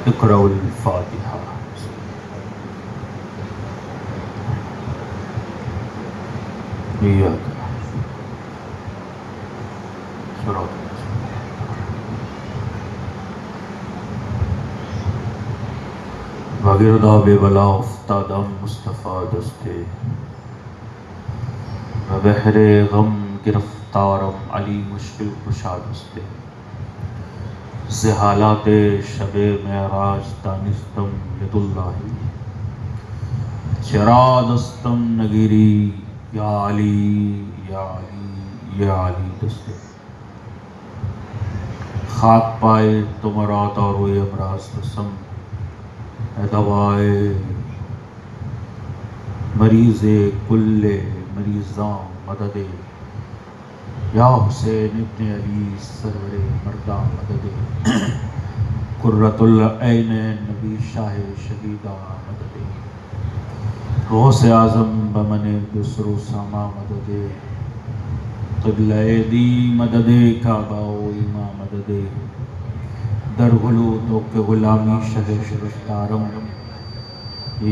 इक़राउल फ़ातिहा। वगिरदा बेबला उफ्तादम मुस्तफ़ा दस्ते बहरे गम गिरफ्तारम अली मुश्किल कुशा दस्ते से हालाते शबे मेराज दानिस्तम यदुल्लाही चरादस्तम नगीरी या अली या अली या अली दस्ते खाक पाए तुम्हारा तारो अमराज रसम दवाए मरीज़े कुल्ले मरीज़ां मददे या हुसैन इब्ने अली सरवरे मर्दा मददे कुर्रतुल ऐनैन नबी शाह शहीदा मददे गौसे आज़म बमने दुसरो सामा मददे क़िबला दी मददे काबा व इमा मददे दरगुलू तो के गुलामी शह शरफ्तारम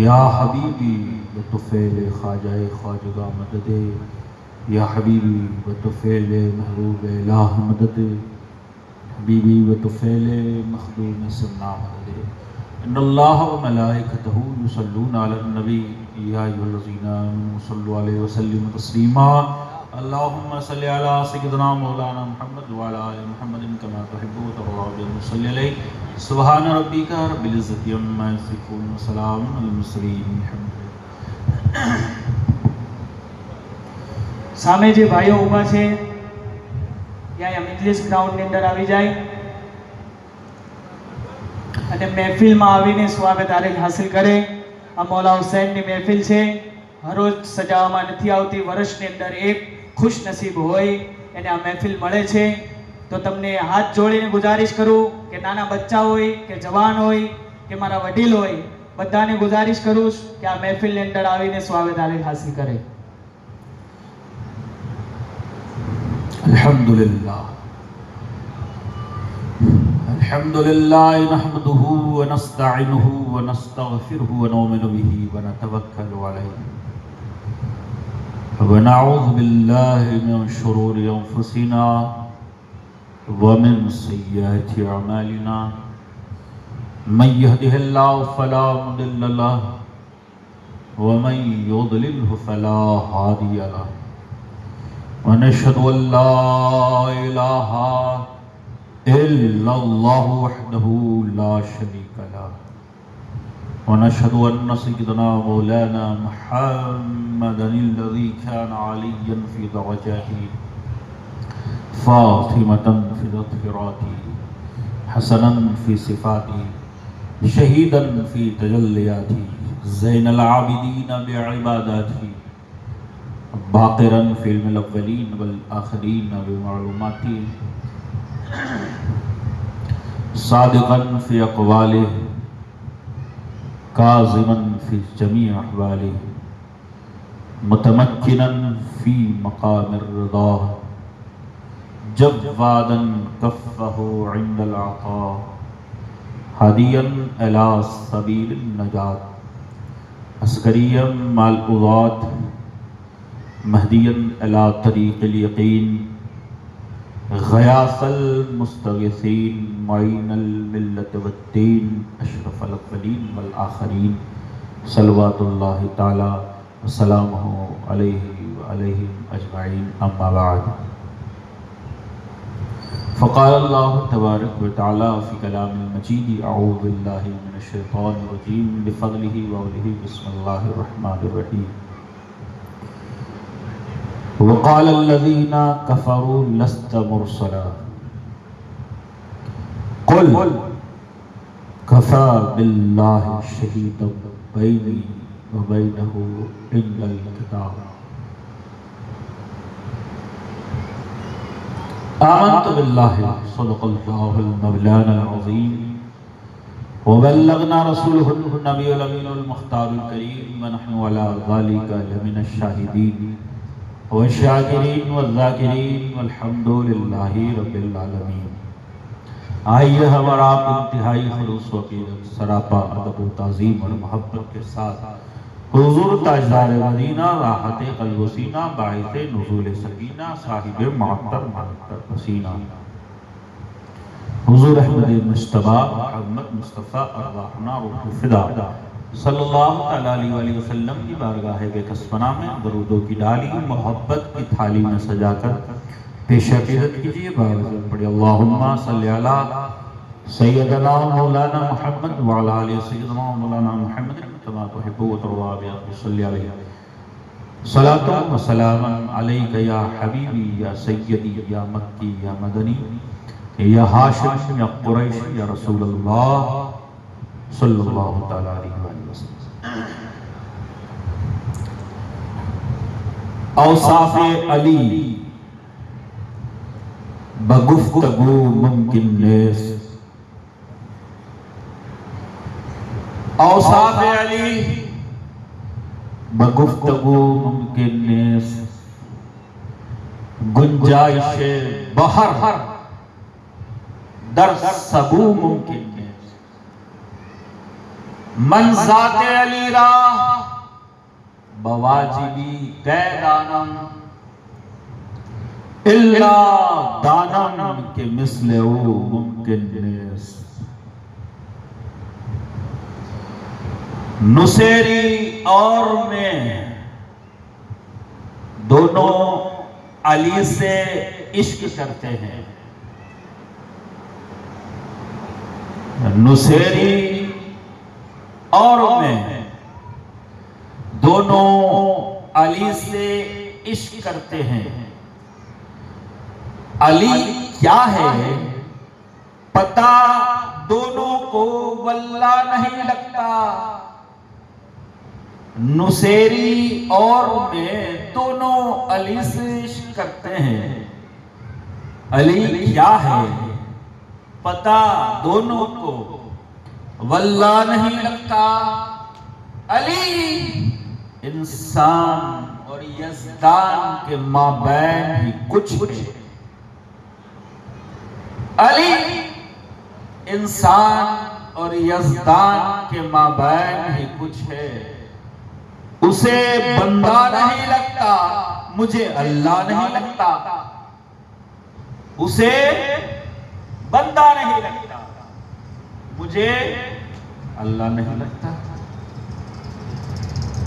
या हबीबी व तुफ़ैल ख्वाजाए ख्वाजगा मददे या हबीबी व तुफ़ैल महबूब इलाह मददे हबीबी व तुफ़ैल मखदूम सुन्ना मददे इन्नल्लाह व मलाइकतहू युसल्लूना अलन नबी या अय्युहल्लज़ीना आमनू सल्लु अलैहि व सल्लिमू तस्लीमा अल्लाहुम्मा सल्लि अला सय्यिदिना मौलाना मुहम्मद व अला आलि मुहम्मदिन कमा तुहिब्बु व तर्ज़ा व सल्लि अलैहि सुब्हान रब्बिका रब्बिल इज़्ज़ति अम्मा यसिफून व सलामुन अलल मुरसलीन। सामे जे भाईओ ऊभा छे या मिजलिस ग्राउंड ની અંદર આવી જાય અને મહેફિલમાં આવીને સ્વાગત હાસિલ કરે। આ મૌલા હુસૈનની મહેફિલ છે, હરોજ સજાવવામાં નથી આવતી, વર્ષની અંદર એક ખુશ નસીબ હોય એને આ મહેફિલ મળે છે। તો તમને હાથ જોડીને ગુજારિશ કરું કે નાના બચ્ચા હોય કે જવાન હોય કે મારા વડીલ હોય, બધાને ગુજારિશ કરું કે આ મહેફિલની અંદર આવીને સ્વાગત હાસિલ કરે। अल्हम्दुलिल्लाह अल्हम्दुलिल्लाह नहमदुहु व नस्तईनुहु व नस्तगफिरुहु व नुमिनु बिही व नतवक्कलु अलैहि व नऊज़ु बिल्लाहि मिन शुरूरि अंफुसिना व मिन सय्यिआति अमालिना मन यहदिहिल्लाहु फला मुदिल्ल लहु व मन युद्लिल्हु फला हादिय लहु व नशहदु अल्ला इलाहा इल्लल्लाहु वहदहु ला शरीका लहु व नशहदु अन्न सय्यदना मौलाना मुहम्मदनिल्लज़ी कान अलिय्यन फ़ी दरजातिही फ़ातिमतन फ़ी ज़फ़रातिही हसनन फ़ी सिफ़ातिही शहीदन फ़ी तजल्लियातिही ज़ैनल आबिदीन बिइबादातिही बाक़िरन फ़िल अव्वलीन वल आख़िरीन बिमालूमाती सादिक़न फ़ी अक़वालिही काज़िमन फ़ी जमीइ अहवालिही मुतमक्किनन फ़ी मक़ामिर रिज़ा जव्वादन कफ़्फ़हु इंदल अता हादियन इला सबीलिन नजात अस्करियम मल उज़ात महदियन इला तरीक़िल यक़ीन गयासल मुस्तग़ीसीन मुईनल मिल्लत वद्दीन अशरफल अव्वलीन वल आख़िरीन सल्लल्लाहु तआला व सलामुहु अलैहि व अलैहिम अजमईन अम्मा बाद फ़क़ाल अल्लाहु तबारक व तआला फ़ी कलामिल मजीद अऊज़ु बिल्लाहि मिनश शैतानिर रजीम बिफ़ज़लिहि व अलिहि बिस्मिल्लाहिर रहमानिर रहीम वक़ाल अल्लज़ीना कफ़रू लस्त मुरसला क़ुल कफ़ा बिल्लाहि शहीदन बैनी व बैनहु इंदल किताब आमन्तु बिल्लाहि सदक़ल्लाहुल मौलाना अज़ीम व बल्लगना रसूलुहुन नबियुल अमीनुल मुख्तारुल करीम व नहनु अला ज़ालिका लमिनश शाहिदीन व शाकिरीन व ज़ाकिरीन वल्हम्दुलिल्लाहि रब्बिल आलमीन। आइए हमारा आप इंतहाई खुलूस व अकीदत, सरापा अदब व ताज़ीम और मोहब्बत के साथ हुजूर ताजदार मदीना, राहत क़ल्ब व सीना, बाइसे नुज़ूल सकीना, साहिब मुअत्तर मुअत्तर पसीना, हुजूर अहमद मुज्तबा मोहम्मद मुस्तफ़ा अर्वाहना रूह फ़िदा सल्लल्लाहु तआला अलैहि वसल्लम की बारगाह बेकसपना में दरूदों की डाली मोहब्बत की थाली में सजाकर पेश अक़ीदत कीजिए। बावजूद पढ़े अल्लाहुम्मा सल्लि अला सय्यदना मौलाना मुहम्मद व अला आलि सय्यदना मौलाना मुहम्मद कमा तुहिब्बु व तर्ज़ा या सल्लि अलैहि सलातो व सलामन अलैका या हबीबी या सय्यदी या मक्की या मदनी या हाशिम या कुरैश या रसूल अल्लाह सल्लल्लाहु तआला अलैहि वसल्लम। औसाफ़े अली बगुफ्तगू मुमकिन नेस, औसाफ़े अली बगुफ्तगू मुमकिन नेस, गुंजाइश बहर दर सबू मुमकिन नेस, मंज़ाते अली रा बवाजिबी कैदानम इल्ला दानम के मिसले मुमकिन नेस, नुसेरी और मैं दोनों अली से इश्क करते हैं। नुसेरी और मैं दोनों अली से इश्क करते हैं। अली क्या है पता दोनों को वल्ला नहीं लगता। नुसेरी और मैं दोनों अली से इश्क करते हैं। अली क्या है पता दोनों को वल्ला नहीं लगता। अली इंसान और यज़दान के माबैन ही कुछ है। अली इंसान और यज़दान के माबैन ही कुछ है। उसे बंदा नहीं लगता, मुझे अल्लाह नहीं लगता। उसे बंदा नहीं लगता, मुझे अल्लाह नहीं लगता।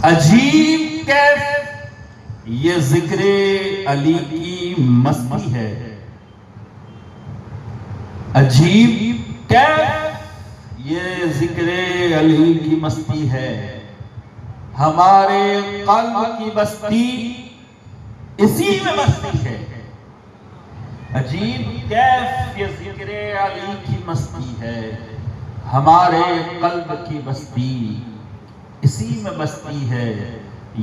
अजीब कैफ ये जिक्र अली की मस्ती है। अजीब कैफ ये जिक्र अली की मस्ती है। हमारे कल्ब की बस्ती इसी में मस्ती है। अजीब कैफ ये जिक्र अली की मस्ती है। हमारे कल्ब की बस्ती इसी में बस्ती है।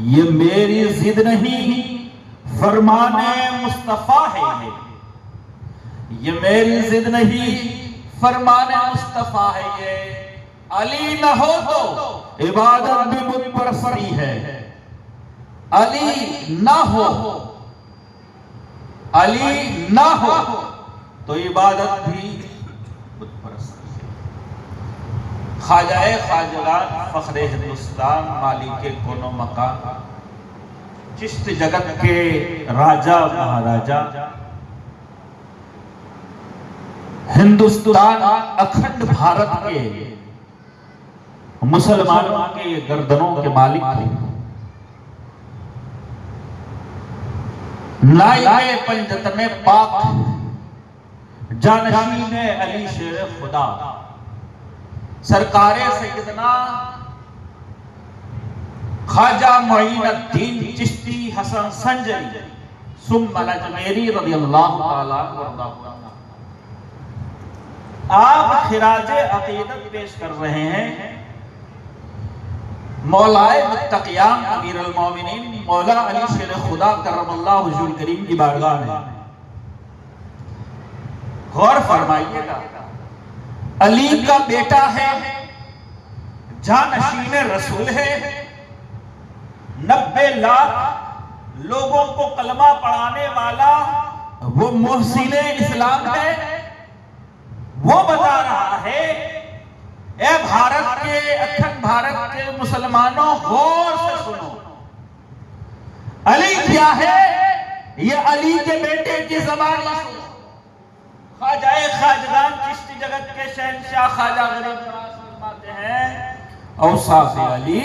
ये मेरी जिद नहीं फरमाने मुस्तफा है। ये मेरी जिद नहीं फरमाने मुस्तफा है। ये अली न हो तो इबादत भी बुत परस्ती है। अली ना हो, अली ना हो तो इबादत भी बुत परस्ती है। ख्वाजाए ख्वाजलात फख्रे हिंदुस्तान मालिके कोनो मकान चिश्त जगत के राजा महाराजा हिंदुस्तान अखंड भारत के मुसलमानों के गर्दनों के मालिक थे। नाइबे पंजतने पाक जानशीन अली शेर खुदा सरकारे सैयदना ख्वाजा मुईनुद्दीन चिश्ती हसन संजरी सुम्मा अजमेरी रज़ियल्लाहु ताला अन्हु आप खिराजे अकीदत पेश कर रहे हैं मौलाए मुत्तकियान अमीरुल मोमिनीन मौला अली शेर खुदा करमल्लाहु वजहुल करीम की बारगाह में। गौर फरमाइएगा, अली का बेटा है, जानशीन रसूल है, 90 लाख लोगों को कलमा पढ़ाने वाला वो मुहसिने इस्लाम है। वो बता रहा है, ए भारत के, अखंड भारत के मुसलमानों, गौर से सुनो। अली क्या है? ये अली के बेटे की ज़बान सुनो। ख्वाजाए खाजगान चिश्ती जगत के शहंशाह ख्वाजा गरीब नवाज फरमाते हैं, औसाफ अली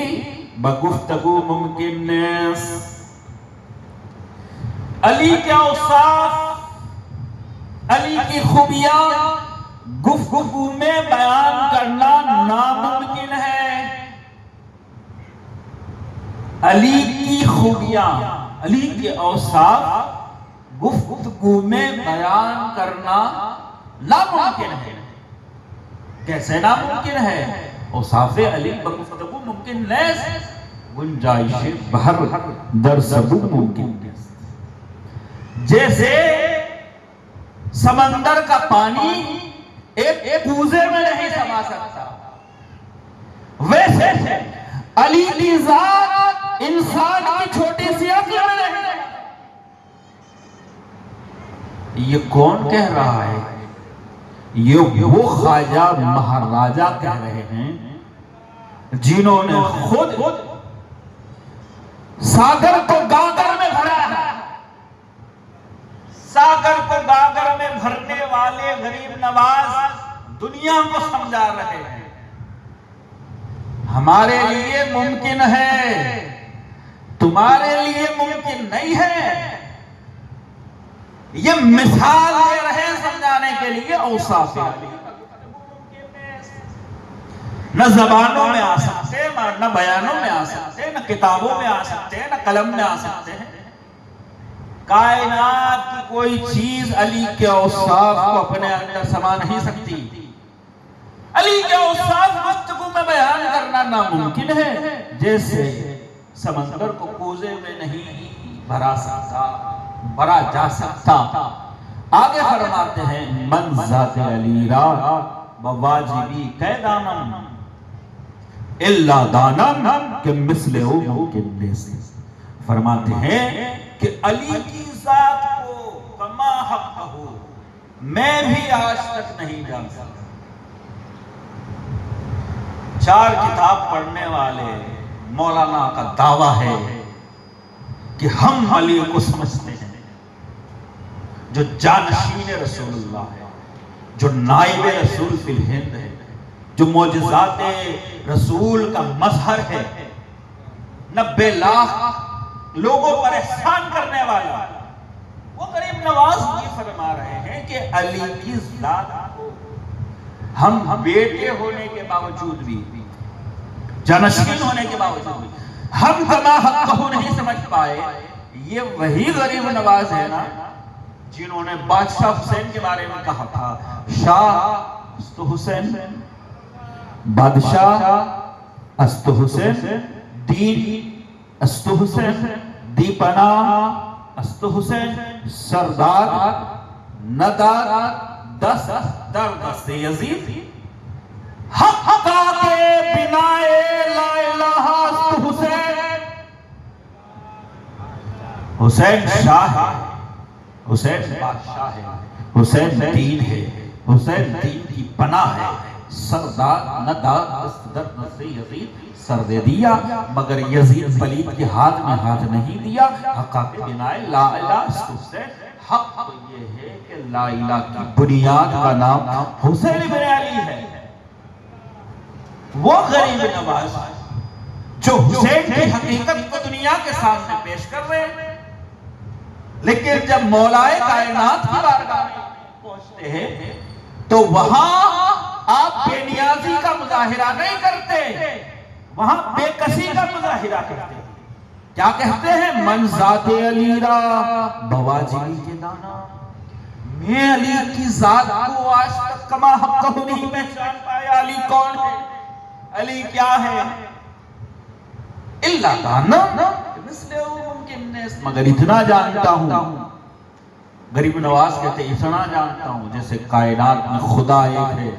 बगुफ्तगू मुमकिन नेस। अली के औसाफ, अली की खूबियां गुफ्तगू में बयान करना नामुमकिन है। अली की खूबियां, अली के औसाफ गुफ्तगू में बयान करना नामुमकिन है। कैसे नामुमकिन है? औसाफ़े अली बगुफ्तगू मुमकिन नैस, गुंजाइश बहर दर सबू मुमकिन नैस। जैसे समंदर का पानी एक कूजे में नहीं समा सकता, वैसे अली की जात इंसान की छोटी सी अक्ल में नहीं। ये कौन कह रहा है? ये वो ख्वाजा महाराजा कह रहे हैं जिन्होंने खुद सागर को गागर में भरा है। सागर को गागर में भरने वाले गरीब नवाज दुनिया को समझा रहे हैं, हमारे लिए मुमकिन है, तुम्हारे लिए मुमकिन नहीं है। ये मिसाल दे रहे हैं समझाने के लिए। औसाफ न जबानों में आ सकते, न बयानों में आ सकते, न किताबों में आ सकते, न कलम में आ सकते हैं। कायनात की कोई चीज अली के औसाफ को अपने अंदर समा नहीं सकती। अली के औसाफ गुफ्तगू में बयान करना नामुमकिन है। जैसे समंदर को कूजे में नहीं भरा जा सकता। आगे फरमाते हैं, मन ज़ाते अली रा बवाजिबी कैदानम इल्ला दानम के मिसले हो मुमकिन नेसी। फरमाते हैं कि अली की जात को कमा हक हो मैं भी आज तक नहीं जान सकता। 4 किताब पढ़ने वाले मौलाना का दावा है कि हम अली को समझते हैं, जो जानशीन रसूलुल्लाह है, जो नाइब रसूल फिल हिंद है, जो मौजिज़ाते रसूल का मजहर है, 90 लाख लोगों पर एहसान करने वाला, वो गरीब नवाज ये फरमा रहे हैं कि अली की जात को हम बेटे होने के बावजूद भी, जानशीन होने के बावजूद भी हम कमा हक को नहीं समझ पाए। ये वही गरीब नवाज है ना जिन्होंने बादशाह हुसैन के बारे में कहा था, शाह अस्तु हुसैन, बादशाह अस्तु हुसैन, दीन अस्तु हुसैन, दीपना अस्तु हुसैन, सरदार नदार 10 दर से यजीद, हक के बिनाए ला इलाहा अस्तु हुसैन। हुसैन शाह है, हुसैन बादशाह है, हुसैन दीन है, हुसैन दीन की पनाह है। सरदार नदार से यजीद सर दे दिया, मगर यजीद पलीद के हाथ में हाथ नहीं दिया। हक़ के बिनाए ला इलाहा हुसैन। हक तो ये है कि ला इलाहा की बुनियाद का नाम हुसैन इब्न अली है। वो गरीब नवाज जो हुसैन की हकीकत को दुनिया के सामने पेश कर रहे हैं, लेकिन जब मौलाए कायनात की बारगाह में पहुंचते हैं तो वहां आप बेनियाजी का मुजाहिरा नहीं करते, वहां बेकसी का मुजाहिरा करते। क्या कहते हैं? मन ज़ाते अली रा बवाजिबी के दाना। मैं अली की जात को आज तक कमा हक को नहीं पहचान पाया। अली कौन है? अली क्या है? इल्ला दाना, मगर इतना जानता हूं, गरीब नवाज कहते इतना जानता हूं जैसे कायनात में खुदा एक है,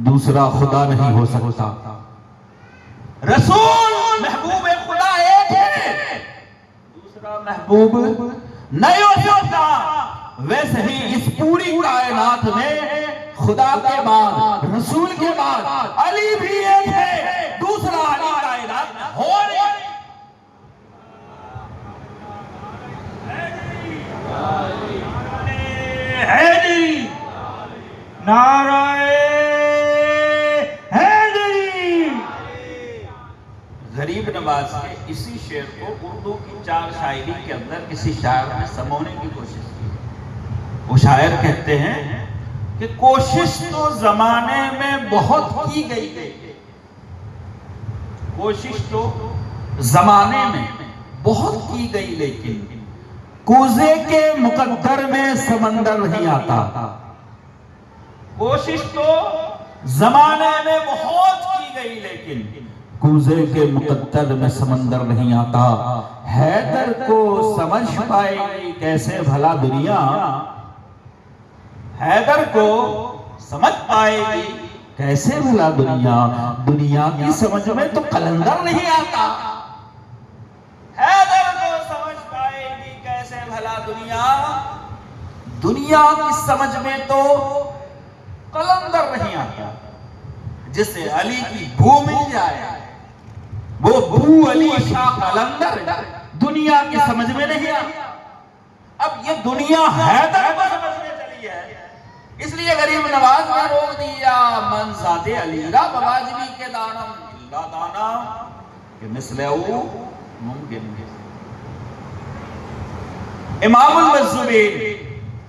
दूसरा खुदा नहीं हो सकता। रसूल महबूब खुदा एक है, दूसरा महबूब नहीं हो सकता। वैसे ही इस पूरी कायनात में खुदा के बाद, रसूल के बाद अली भी एक है, दूसरा अली कायनात में हो नहीं। हैदरी, नाराए हैदरी। गरीब नवाज के इसी शेर को उर्दू की 4 शायरी के अंदर किसी शायर ने समोने की कोशिश की। वो शायर कहते हैं कि कोशिश तो जमाने में बहुत की गई, कोशिश तो जमाने में बहुत की गई, लेकिन कूजे के मुकद्दर में समंदर नहीं आता। कोशिश तो जमाने में बहुत की गई, लेकिन कूजे के मुकद्दर में समंदर नहीं आता। हैदर को समझ पाएगी कैसे भला दुनिया, हैदर को समझ पाएगी कैसे भला दुनिया, दुनिया की समझ में तो कलंदर नहीं आता। हैदर को समझ पाएगी कैसे भला दुनिया, दुनिया की समझ में तो कलंदर नहीं आता। जिसे अली की बू मिल जाए वो बू अली शाह कलंदर दुनिया की समझ में नहीं आता। अब ये दुनिया हैदर को समझने चली है, इसलिए गरीब नवाज ने रोक दिया मंजादे अलीरा बवाजबी के दानम इल्ला दाना कि मिसलहू मुमकिन। इमामुल मज़्ज़ूबीन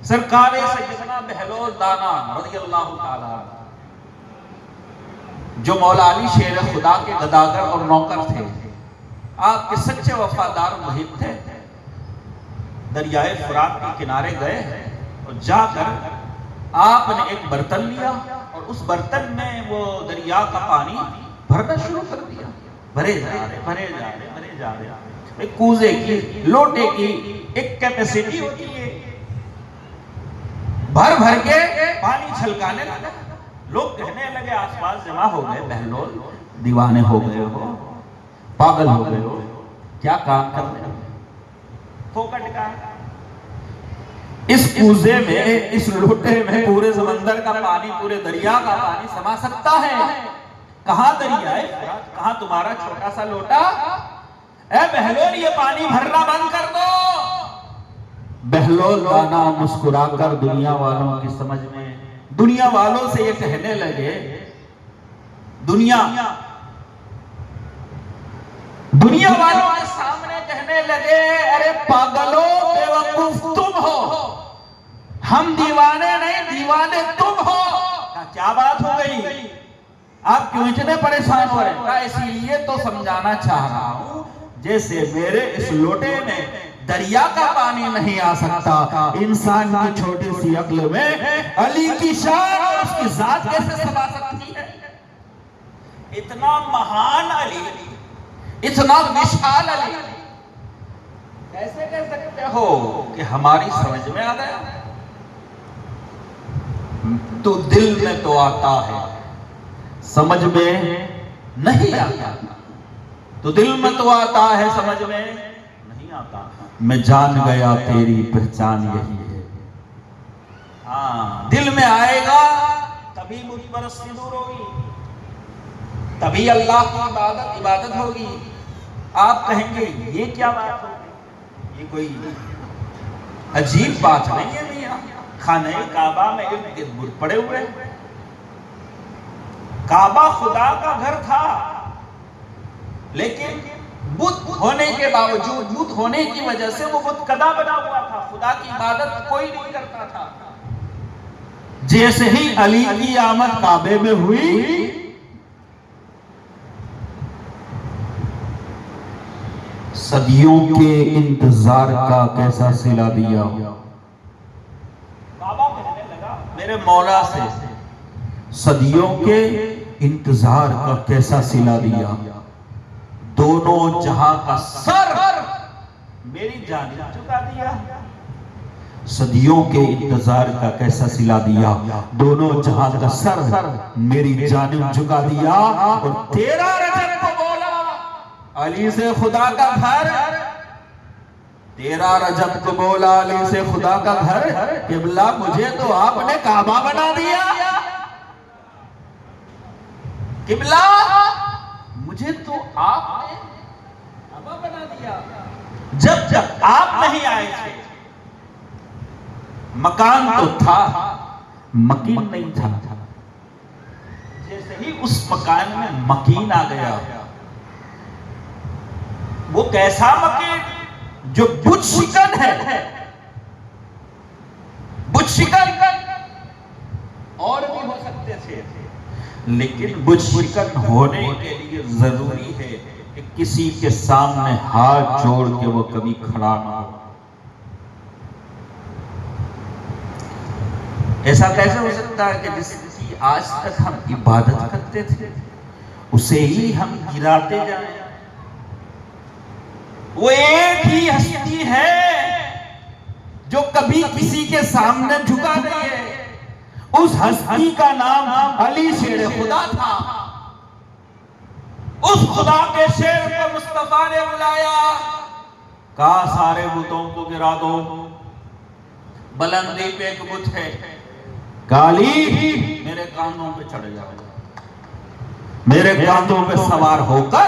सरकार सैयदना बहलोल दाना रज़ियल्लाहु ताला जो मौला अली शेर खुदा के गदागर और नौकर थे, आपके सच्चे वफादार मुहिब थे, दरियाए फुरात के किनारे गए और जाकर आपने एक बर्तन लिया और उस बर्तन में वो दरिया का पानी भरना शुरू कर दिया। भरे जा रहे, भरे जा रहे, भरे जा रहे। एक कूजे की, लोटे की एक कैपेसिटी होती है, भर भर के पानी छलकाने लगा। लोग कहने लगे, आसपास जमा हो गए, बहलोल दीवाने हो गए हो, पागल हो गए हो, क्या काम कर रहे हो, फोकट का। इस कूजे में, इस लोटे में पूरे समंदर का पानी, पूरे दरिया का पानी समा सकता है। कहां दरिया है, कहां तुम्हारा छोटा सा लोटा। ए बहलोल, ये पानी भरना बंद कर दो। बहलोल दाना मुस्कुराकर दुनिया वालों की समझ में, दुनिया वालों से ये कहने लगे, दुनिया वालों के सामने कहने लगे, अरे पागलों बेवकूफ तुम हो, हम दीवाने नहीं, दीवाने तुम हो। क्या बात हो गई, आप क्यों इतने परेशान हो रहे हैं? इसीलिए तो समझाना चाह रहा हूं, जैसे मेरे इस लोटे में दरिया का पानी नहीं आ सकता, इंसान की छोटी सी अक्ल में अली की शान और उसकी जात कैसे समा सकती है। इतना महान अली, इतना विशाल अली कैसे कह सकते हो कि हमारी समझ में आ गया? तो दिल में तो आता है, समझ में नहीं आता। तो दिल में तो आता है, समझ में नहीं आता। मैं जान गया तेरी पहचान यही है। हाँ, दिल में आएगा तभी मुझ पर दूर होगी, तभी अल्लाह की इबादत होगी। आप कहेंगे ये क्या बात होगी, ये कोई अजीब बात नहीं है भैया। खाने काबा में इर्द गिर्द बुत पड़े हुए, काबा खुदा का घर था, लेकिन बुत होने के बावजूद, बुत होने की वजह से वो बुत कदा बना हुआ था, खुदा की इबादत कोई नहीं करता था। जैसे ही अली की आमद काबे में हुई, सदियों के इंतजार का कैसा सिला दिया। बाबा कहने लगा मेरे मौला से, सदियों के इंतजार का कैसा सिला दिया। दोनों जहां का सर मेरी जानिब झुका दिया। सदियों के इंतजार का कैसा सिला दिया, दोनों जहां का सर मेरी जानिब झुका दिया। और 13 रजब को बोला अली से खुदा का घर, 13 रजब को बोला अली से खुदा का घर, किबला मुझे तो आपने काबा बना दिया। किबला मुझे तो आपने अबा बना दिया। जब जब आप नहीं आए थे मकान तो था, मकीन नहीं था। जैसे ही उस मकान में मकीन आ गया, वो कैसा मकीन जो बुत शिकन है। बुत शिकन और भी हो सकते थे, लेकिन बुत शिकन होने के लिए जरूरी है कि किसी के सामने हाथ जोड़ के वो कभी खड़ा ना हो। ऐसा कैसे हो सकता है कि जिसकी आज तक हम इबादत करते थे उसे ही हम गिराते जाएं। वो एक ही हस्ती है जो कभी किसी के सामने झुका नहीं है। उस हस्ती का नाम अली शेर खुदा था। उस खुदा के शेर को मुस्तफा ने बुलाया, कहा सारे बुतों को गिरा दो। बुलंदी पे एक बुत है, काली मेरे कांधों पे चढ़ जाओ, मेरे कांधों पे सवार होकर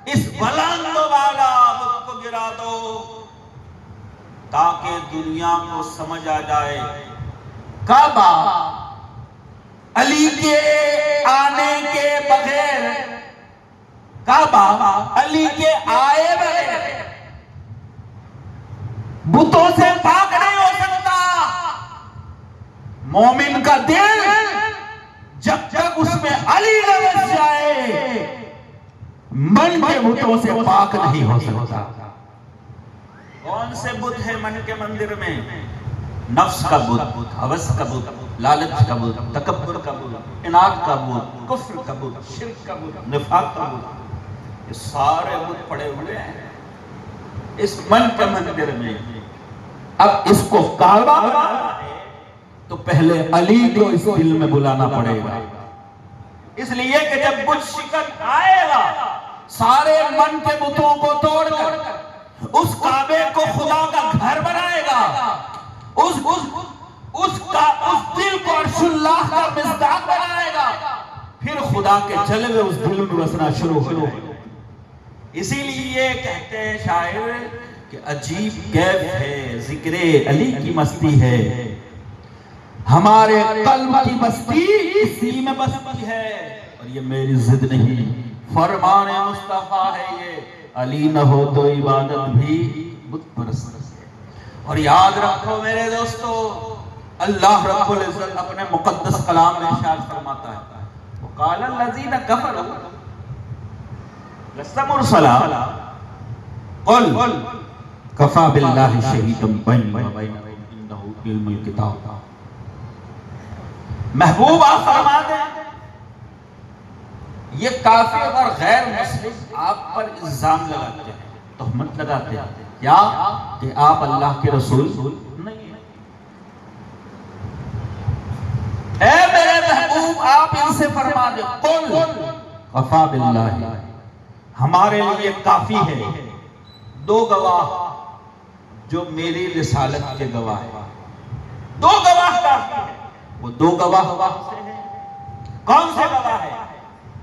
इस बुलंद वाला बुत को गिरा दो, ताकि दुनिया को समझ आ जाए काबा अली के आने के बगैर, काबा अली के आए बगैर बुतों से पाक नहीं हो सकता। मोमिन का दिल जब तक उसमें अली न बस जाए मन के बुतों से पाक नहीं हो सकता। कौन से बुत है मन के मंदिर में? नफ्स का बुत, हवस का बुत, लालच का बुत, तकब्बुर का बुत, इनाद का बुत, कुफ्र का बुत, शिर्क का बुत, निफाक का बुत, ये सारे बुत पड़े हुए हैं इस मन के मंदिर में। अब इसको काबा बनाना है तो पहले अली को इस दिल में बुलाना पड़ेगा। इसलिए कि जब बुत शिकन आएगा सारे मन के बुतों को तोड़कर उस काबे को खुदा का घर बनाएगा, उस दिल को अर्शुल्लाह का मिज़दाक बनाएगा, फिर खुदा के जलवे उस दिल में बसना शुरू हो जाएगा। इसीलिए कहते हैं शायर कि अजीब कैफ है जिक्रे अली की मस्ती है, हमारे कल्ब की मस्ती इसी में बसती है। और ये मेरी जिद नहीं, फरमान मुस्तफा है ये, अली न हो तो इबादत भी बुत परस्त है। और याद रखो मेरे दोस्तों, अल्लाह रब्बुल इज्जत अपने मुकद्दस कलाम में इरशाद फरमाता है, वक़ाल लज़ीना कफ़रू लस्ता मुरसला क़ुल कफ़ा बिल्लाहि शहीदन बैनी व बैनकुम इन्नहु इल्मुल किताब। महबूब आप फरमा दें, ये काफिर और गैर मुस्लिम आप पर इल्जाम लगाते हैं, तहमत लगाते हैं क्या कि आप अल्लाह के रसूल नहीं हैं। ऐ मेरे महबूब आप इनसे फरमा दे, कुल कफ़ा बिल्लाहि, हमारे लिए काफी है दो गवाह जो मेरी रिसालत के गवाह है। दो गवाह काफी है। वो दो गवाह कौन से गवाह है?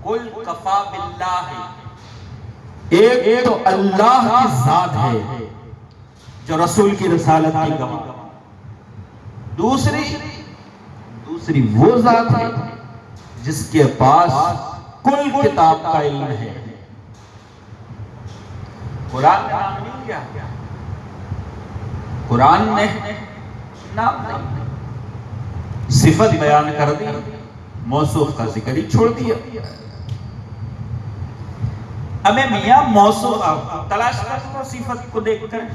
कुल कफ़ा बिल्लाहि, एक तो अल्लाह की जात है जो रसूल की रिसालत की गवाह, दूसरी वो जात है जिसके पास कुल किताब का इल्म है। कुरान ने नाम नहीं लिया, कुरान ने नाम नहीं, सिफत बयान कर दी, मौसूफ का जिक्र ही छोड़ दिया। हमें मियां मौसूफ तलाश कर सिफत को देखकर,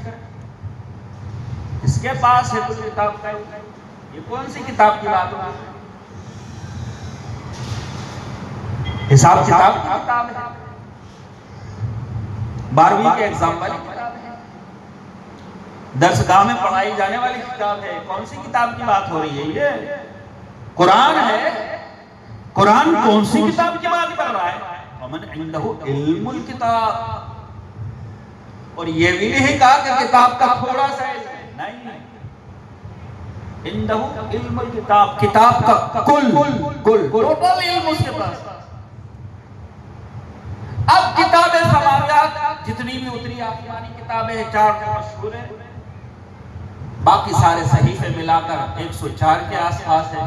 इसके पास है कुछ किताब का, ये कौन सी किताब की बात हो? हिसाब किताब की किताब है, 12वीं के एग्जाम वाली किताब है, दर्सगाह में पढ़ाई जाने वाली किताब है। कौन सी किताब की बात हो रही है? ये कुरान है। कुरान कौन सी किताब की बात कर रहा है? वमन इंदहु इल्मुल किताब। और ये भी नहीं कहा कि किताब का थोड़ा सा नहीं, इंदहु इल्मुल किताब, किताब का कुल टोटल इल्म उसके पास। अब किताबें समावियात जितनी भी उतरी आसमानी किताबें हैं, 4 जो मशहूर है, बाकी सारे सहीफे मिलाकर 104 के आसपास है।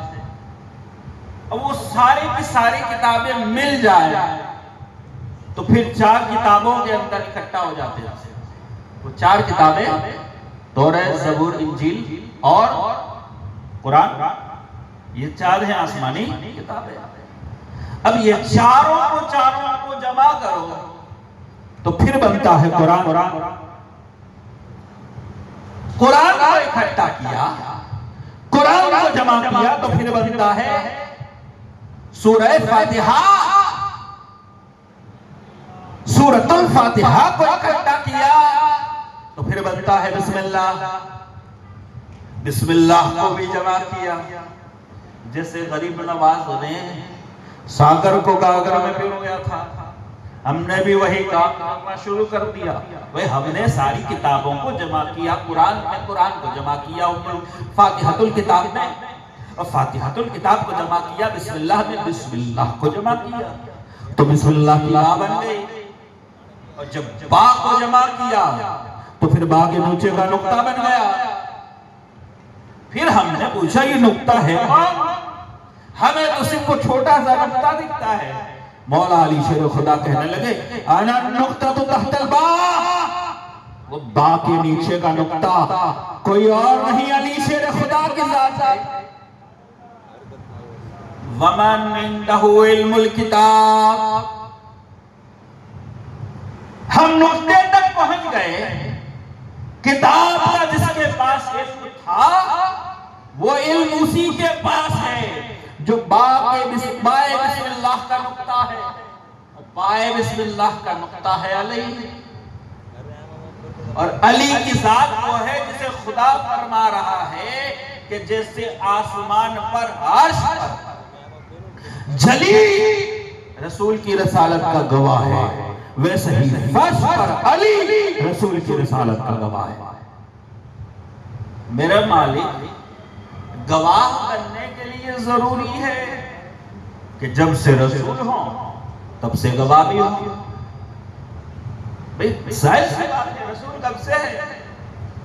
अब वो सारी की सारी किताबें मिल जाए तो फिर 4 किताबों के अंदर इकट्ठा हो जाते हैं। वो 4 किताबें तौरात, ज़बूर, इंजील और कुरान, ये 4 हैं आसमानी किताबें। अब ये चारों को जमा करो तो फिर बनता है कुरान। कुरान को इकट्ठा किया, कुरान को जमा किया तो फिर बनता है सूरह फातिहा। सूरतुल फातिहा को इकट्ठा किया तो फिर बनता है बिस्मिल्लाह। बिस्मिल्लाह को भी जमा किया, जैसे गरीब नवाज ने सागर को गागर में पिरो गया था, हमने भी वही काम करना शुरू कर दिया। वही हमने सारी किताबों को जमा किया, कुरान में कुरान को जमा किया, फातिहातुल किताब में और फातिहातुल किताब को जमा किया, बिस्मिल्लाह में बिस्मिल्लाह को जमा किया तो बिस्मिल्लाह की बा बन गई। और जब बा को जमा किया तो फिर बा के नीचे का नुक्ता बन गया। फिर हमने पूछा ये नुक्ता है, हमें तो सिर्फ वो छोटा सा नुक्ता दिखता है। मौला अली शेर खुदा कहने लगे अना नुक्ता तो तहतल बा, वो बा के नीचे का नुक्ता कोई और नहीं, अली शेर खुदा की जात है। वमन इंदहु इल्मुल किताब, हम नुक्ते तक पहुंच गए। किताब का जिसके पास इल्म था वो इल्म उसी के पास है जो बाए बिस्मिल्लाह का नुक्ता है। बाए बिस्मिल्लाह का नुक्ता है अली, और अली की जात वो है जिसे खुदा फरमा रहा है कि जैसे आसमान पर अर्श पर जली रसूल की रसालत का गवाह है, वैसे ही फर्श पर अली रसूल की रसालत का गवाह है। मेरे मालिक गवाह बनने के लिए जरूरी है कि जब से रसूल हो तब से गवाह भी हो। भाई जाहिर सी बात है, रसूल कब से है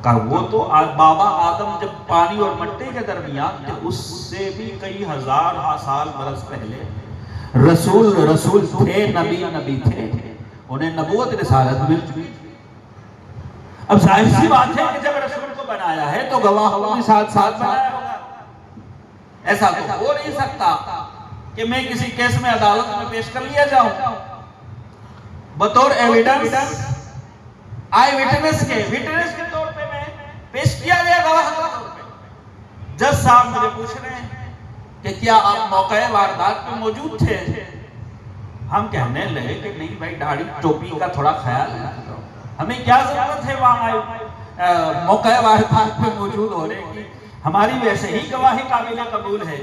का वो तो बाबा आदम जब पानी और मिट्टी के दरमियान थे, उससे भी कई हजार साल बरस पहले रसूल रसूल थे, नबी नबी थे, उन्हें नबूवत रिसालत मिल चुकी थी। अब जाहिर सी बात है कि जब रसूल को बनाया है तो गवाह को भी साथ साथ बनाया होगा। ऐसा तो हो नहीं सकता कि मैं किसी केस में अदालत में पेश कर लिया जाऊं बतौर एविडेंस, आई विटनेस के तौर पे मैं पेश किया गया गवाह के तौर पे। जज साहब मुझे पूछ रहे हैं कि क्या आप मौके वारदात पे मौजूद थे? हम कहने लगे कि नहीं भाई, दाढ़ी टोपी का थोड़ा ख्याल है, हमें क्या जरूरत है वहां मौके वारदात पे मौजूद होने की, हमारी वैसे ही गवाही काबिल कबूल है।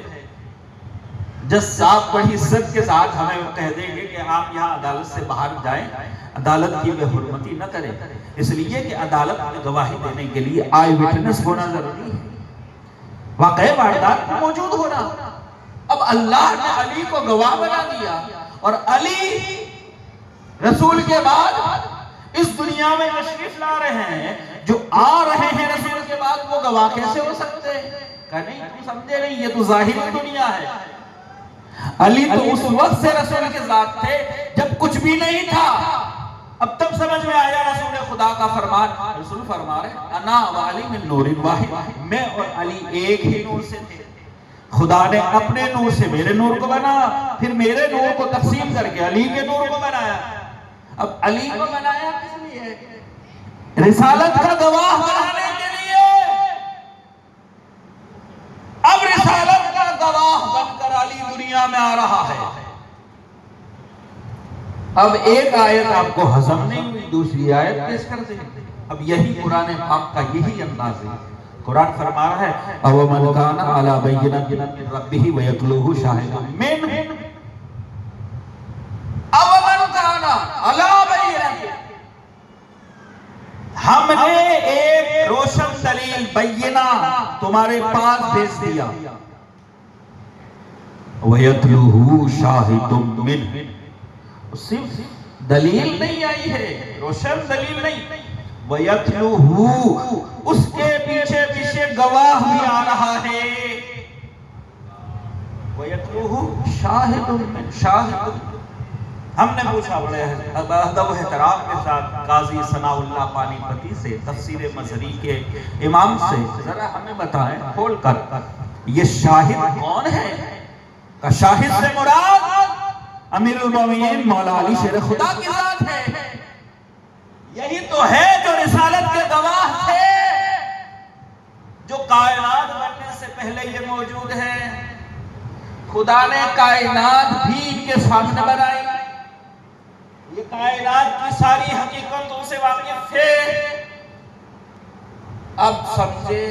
जज साहब बड़ी इज्जत के साथ हमें कह देंगे कि आप यहाँ अदालत से बाहर जाएं, अदालत की बेहुरमती न करें, इसलिए कि अदालत में गवाही देने के लिए आई विटनेस होना जरूरी है, वाकई वारदात में मौजूद होना। अब अल्लाह ने अली को गवाह बना दिया, और अली रसूल के बाद इस दुनिया में तशरीफ ला रहे हैं, जो आ रहे हैं रसूल के बाद वो गवाह कैसे हो सकते हैं? नहीं, तुम समझे नहीं, ये तो जाहिरी दुनिया है। अली तो उस वक्त से रसूल के साथ थे जब कुछ भी नहीं था। अब तब समझ में आया रसूल खुदा का फरमान। रसूल फरमा रहे अना व अली मिन नूरिन वाहिद, मैं और अली एक ही नूर से थे। खुदा ने अपने नूर से मेरे नूर को बनाया, फिर मेरे नूर को तकसीम करके अली के नूर को बनाया। अब अली को बनाया किस लिए? रिसालत का गवाह बनाने के लिए। अब रिसालत का गवाह बनकर अली दुनिया में आ रहा है। अब एक आयत आपको हजम नहीं हुई, दूसरी आयत पेश करते हैं। अब यही कुरान पाक का यही अंदाज है। कुरान फरमा रहा है अवमन काना अला बय्यिनतिन मिन रब्बिही व यतलूहु शाहिदुम मिन, अवमन काना अला बय्यिनतिन, हमने एक रोशन दलील बय्यिना तुम्हारे पास भेज दिया, व यतलूहु शाहिदुम मिन, सिर्फ दलील नहीं आई है, रोशन दलील नहीं। वयत्लूहू, उसके पीछे पीछे गवाह भी आ रहा है। वयत्लूहू शाहिदुन मिन शाहिद। हमने पूछा बड़े अदब एहतराम के साथ काजी सनाउल्लाह पानीपती से, तफसीर मजरी के इमाम से, जरा हमें बताएं खोल कर ये शाहिद कौन है? का शाहिद से मुराद अमीरुल मोमिनीन मौला अली शेर खुदा की जात है। यही तो है जो रिसालत के गवाह थे, जो कायनात बनने से पहले ये मौजूद है। खुदा ने कायनात भी इनके सामने बनाई, ये कायनात की सारी हकीकतों से वाकिफ थे। अब समझे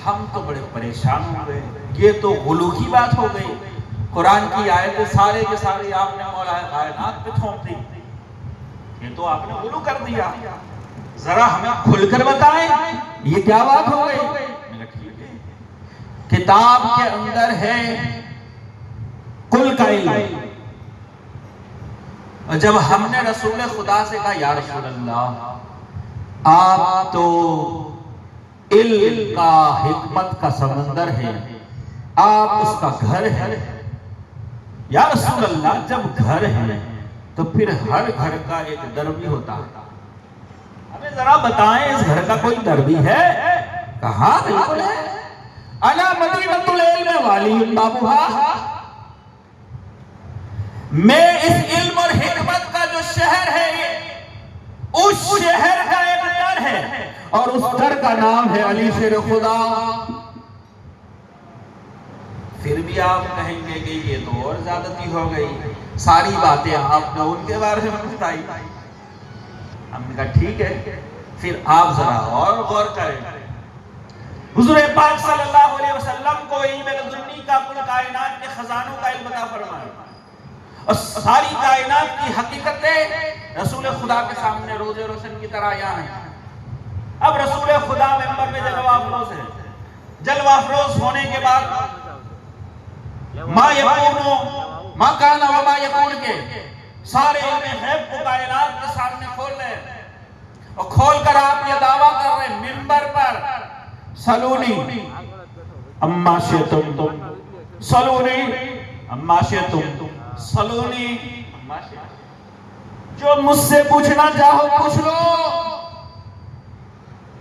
हम तो बड़े परेशान हो गए, ये तो गुलू की बात हो गई। कुरान की आयतें सारे के सारे आपने मौला कायनात पे थोप दी, ये तो आपने गुलू कर दिया। जरा हमें खुलकर बताएं ये क्या बात हो गई? किताब के अंदर है कुल का इल्म। और जब हमने रसूल खुदा से कहा या रसूल अल्लाह आप तो इल्म का हिकमत का समंदर है, आप उसका घर है, या रसूल अल्लाह जब घर है तो फिर हर घर का एक दर भी होता है, हमें जरा बताएं इस घर का कोई दर भी है? कहा बिल्कुल है। अला मदीनतुल इल्म वाली बाबूहा, मैं इस इल्म और हिकमत का जो शहर है उस शहर का एक दर है, और उस दर का नाम है अली शेर खुदा। फिर भी आप कहेंगे कि ये तो और ज्यादती हो गई, सारी बातें आपने उनके बारे में बताई। हमने कहा ठीक है, फिर आप जरा और गौर करें। हुजूर पाक सल्लल्लाहु अलैहि वसल्लम को इल्म लदुन्नी का कुल कायनात के खजानों का इल्म अता फरमाया, और सारी कायनात की हकीकतें रसूल खुदा के सामने रोजे रोशन की तरह यहाँ है। अब रसूल खुदा मिंबर में जलवा अफरोज है, जलवा अफरोज होने के बाद मा यकूनु मा काना व मा यकून के सारे इल्म गैब को कायनात के सामने खोल रहे हैं, और खोल कर आप ये दावा कर रहे हैं मिंबर पर, सलूनी अम्मा शेतुम सलूनी अम्मा शेतुम सलूनी, जो मुझसे पूछना चाहो पूछ लो।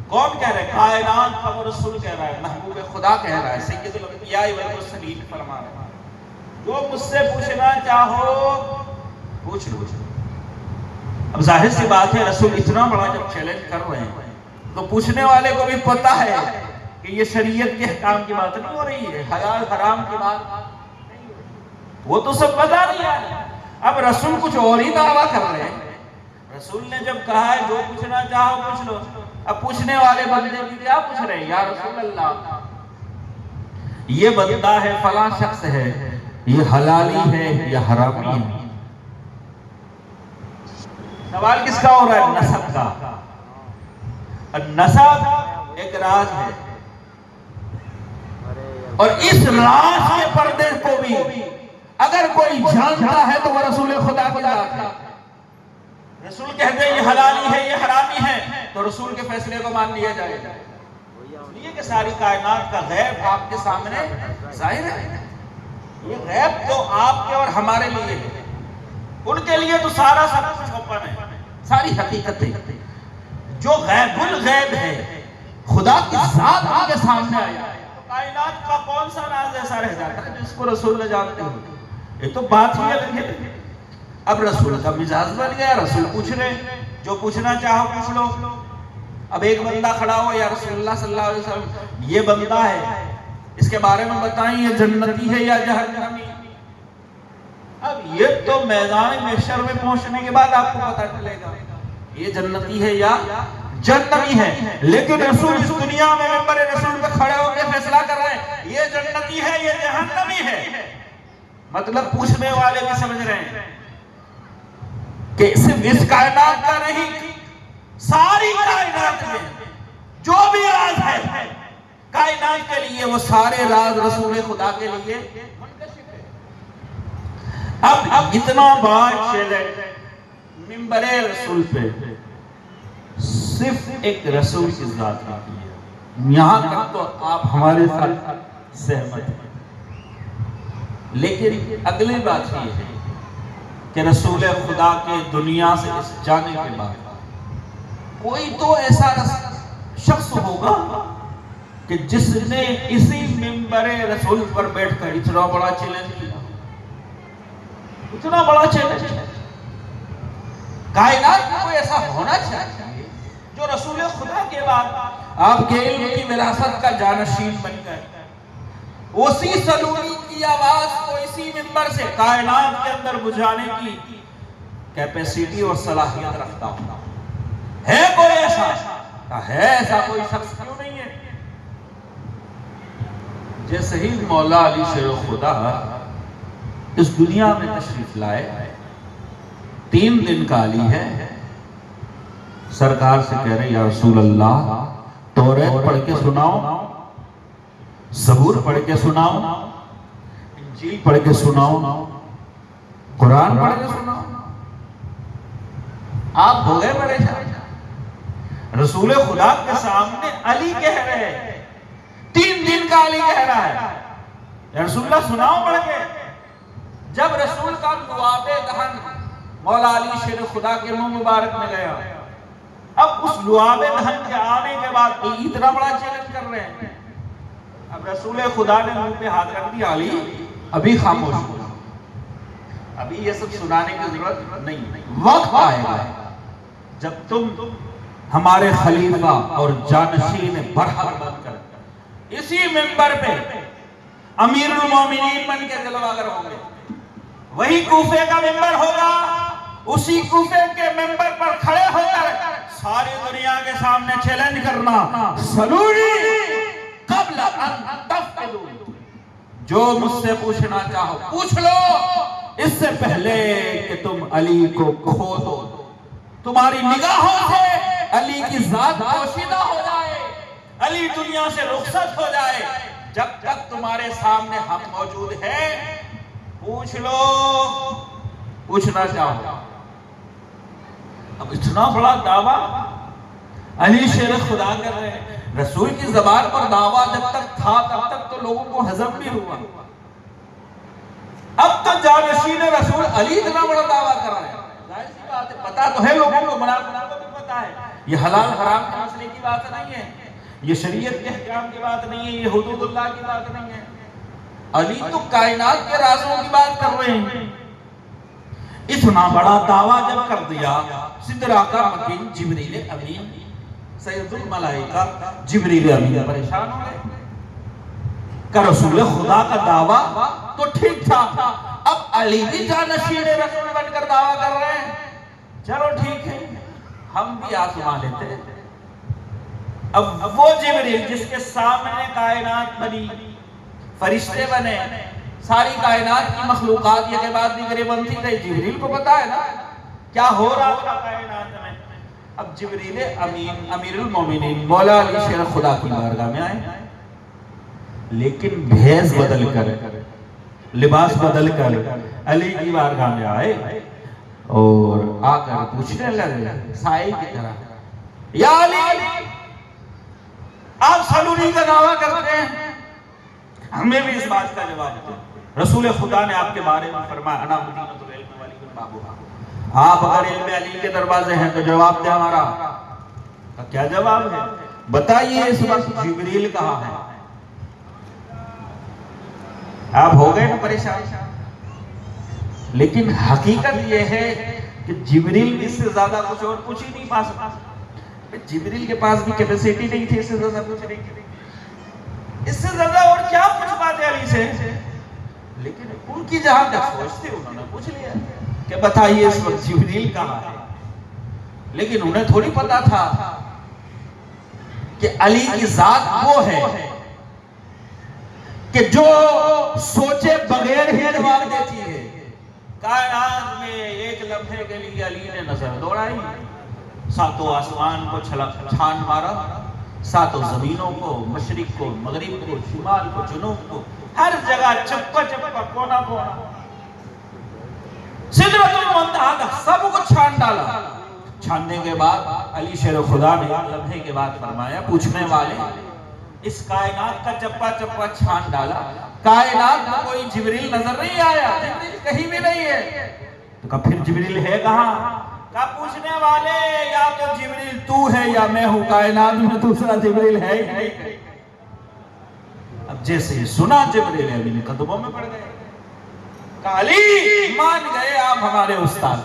कौन कह रहे? कायनात का वो रसूल कह रहा है, महबूब खुदा कह रहा है, सैयदुल अंबिया वल मुरसलीन फरमा रहा है, जो मुझसे पूछना चाहो पूछ लो। अब जाहिर सी बात है, रसूल इतना बड़ा जब चैलेंज कर रहे हैं तो पूछने वाले को भी पता है कि ये शरीयत के हकाम की बात नहीं हो रही है, हलाल हराम की बात, वो तो सब पता नहीं है। अब रसूल कुछ और ही दावा कर रहे हैं। रसूल ने जब कहा है जो पूछना चाहो पूछ लो, अब पूछने वाले बंदे भी क्या पूछ रहे हैं? या रसूल अल्लाह ये बंदा है, फला शख्स है, ये हलाली है या हरामी है? सवाल किसका हो रहा है? नसब का। और नसब एक राज है, और इस राज के पर्दे को भी अगर कोई जानता है तो वह रसूल खुदा की जात है। रसूल कहते हैं ये हलाली है ये हरामी है, तो रसूल के फैसले को मान लिया जाएगा, इसलिए कि सारी कायनात का गैब आपके सामने जाहिर है। ये गैब तो आपके और हमारे लिए है, उनके लिए तो सारा सब कुछ ओपन है, सारी हकीकतें। जो गैबुल गैब है, खुदा की जात आपके सामने आया है, तो कायनात का कौन सा राज ऐसा रह जाता है जिसको रसूल न जानते हो? ये तो बात ही अलग है। अब रसूल का मिजाज बन गया, रसूल पूछ रहे जो पूछना चाहो पूछ लो। अब एक बंदा खड़ा हो, या रसूलुल्लाह सल्लल्लाहु अलैहि वसल्लम ये बंदा है, इसके बारे में बताएं ये जन्नती है या जहन्नमी? अब ये तो मैदान महशर में पहुंचने के बाद आपको पता चलेगा ये जन्नती है या जन्नती है। लेकिन रसूल इस दुनिया में मिंबर रसूल पे खड़े होकर फैसला कर रहे हैं ये जन्नती है ये जहन्नमी है। मतलब पूछने वाले भी समझ रहे हैं कि सिर्फ इस कायनात का नहीं, सारी कायनात में जो भी राज है कायनात के लिए, वो सारे राज रसूल खुदा के लिए। अब इतना बड़ा चैलेंज मिंबरे रसूल पे सिर्फ एक रसूल की जात आती है। यहां तक तो आप हमारे साथ सहमत हैं, लेकिन अगली बात यह है कि रसूल खुदा के दुनिया से इस जाने के बाद कोई तो ऐसा शख्स होगा कि जिसने इसी मिंबरे रसूल पर बैठकर इतना बड़ा चैलेंज किया, इतना बड़ा चैलेंज। कायनात में कोई ऐसा होना चाहिए जो रसूल खुदा के बाद आपके इल्म की विरासत का जानशीन बनकर उसी सलूनी की आवाज को इसी मिंबर से कायनात के अंदर बुझाने की कैपेसिटी और सलाहियत रखता हूं। है कोई ऐसा? है ऐसा कोई शख्स? क्यों नहीं है? जैसे ही मौला अली शेर खुदा इस दुनिया में तशरीफ लाए, 3 दिन का अली है, सरकार से कह रहे या रसूल अल्लाह तौरात पढ़ के सुनाओ, ज़बूर पढ़ के सुनाओ, इंजील पढ़ के सुनाओ, कुरान पढ़ के सुनाओ। आप हो गए परेशान। रसूल खुदा के सामने अली कह रहे हैं, 3 दिन का अली कह रहा है या रसूलुल्लाह सुनाओ पढ़ के। जब रसूल का लुआबे दहन मौला अली शेर खुदा के मुंह मुबारक में गया, अब उस लुआबे दहन के आने के बाद इतना बड़ा चैलेंज कर रहे हैं। अब रसूल खुदा ने मुंह पे हाथ रख दिया, अली अभी खामोश हो, अभी ये सब सुनाने की जरूरत नहीं। वक्त आएगा जब तुम हमारे खलीफा और जानशीन बरहक बनकर इसी मिंबर पे अमीरुल मोमिनीन बन के जलवागर होंगे। वही कूफे का मिंबर होगा, उसी कूफे के मिंबर पर खड़े होकर सारी दुनिया के सामने चैलेंज करना, सलूनी क़ब्ल अन तफ़्क़िदू, जो मुझसे पूछना चाहो पूछ लो, इससे पहले कि तुम अली को खो दो। तुम्हारी निगाहों से अली की जात पोशीदा हो जाए, अली दुनिया से रुखसत हो जाए, जब तक तुम्हारे सामने हम मौजूद हैं, पूछ लो, पूछना चाहो। अब इतना बड़ा दावा अली शेर खुदा कर रहे हैं। रसूल की ज़बान पर दावा जब तक था तब तक तो लोगों को हजम भी हुआ, अब तो जानशीन रसूल अली इतना बड़ा दावा कर रहे हैं। जाहिर सी बात है, पता तो है लोगों को, बड़ा को भी पता है, ये हलाल हराम के मसले की बात नहीं है, ये शरीयत के अहकाम की बात नहीं है, ये हुदूदुल्लाह की बात नहीं है। अली तो कायनात के राज़ों की बात कर रहे हैं। इतना बड़ा दावा जब कर दिया, सिदरा का मकीन जिब्रील अमीन सैयदुल मलाइका जिब्रील अमीन परेशान हो गए का रसूल खुदा का दावा तो ठीक था, अब अली भी जानशीन रसूल बनकर दावा कर रहे हैं। चलो ठीक है, हम भी आज़मा लेते हैं। अब वो जिब्रील जिसके सामने कायनात बनी, फरिश्ते बने, सारी कायनात की मखलूकात ये के बाद भी बनती रही, जिब्रील को पता है ना क्या हो रहा था कायनात में। अब जिब्रील अमीन अमीरुल मोमिनीन मौला अली शेर खुदा की बारगाह में आए, लेकिन भेष बदल कर, लिबास बदल कर अली की बारगाह में आए और आकर पूछने लगे साई की तरह, या अली आप सलूनी का दावा करते हैं, हमें भी इस बात का जवाब दो। रसूल खुदा ने आपके बारे में फरमाया, अना मदीनतुल इल्म वली बाबुहा, आप अगर इल्म अली के दरवाजे हैं तो जवाब दे हमारा। तो क्या जवाब है बताइए। इस वक्त जिब्रील कहाँ है? आप हो गए ना परेशान। लेकिन हकीकत यह है कि जिब्रील इससे ज्यादा कुछ और पूछ ही नहीं पा सकता। जिब्रील के पास भी कैपेसिटी नहीं थी इससे ज्यादा पूछने की, इससे ज्यादा और क्या पूछ पाते अली से। लेकिन उनकी जहां तक सोच थी उन्होंने पूछ लिया कि बताइए इस वक्त जिब्रील कहाँ है। लेकिन उन्हें थोड़ी पता था कि अली की जात वो है कि जो सोचे बगैर ही जवाब देती है। कायनात में एक लम्हे के लिए अली ने नजर दौड़ाई, सातों आसमान को छान मारा, सातों जमीनों को, मशरिक को, मगरिब को, शिमाल को, जुनूब को, हर जगह चप्पा चप्पा, कोना कोना, सिदरतुल बंद आग सब कुछ छान डाला। छानने के बाद अली शेर खुदा ने लम्हे के बाद फरमाया, पूछने वाले, इस कायनात का चप्पा चप्पा छान डाला, कायनात में कोई जिब्रील नजर नहीं आया, जिब्रील कहीं भी नहीं है। तो कहा फिर जिब्रील है कहाँ? कहा पूछने वाले, या तो जिब्रील तू है या मैं हूं, कायनात में दूसरा जिब्रील है ही नहीं। अब जैसे ही सुना जिब्रील अमीन कदमों में पड़ गए। काली मान गए आप हमारे उस्ताद,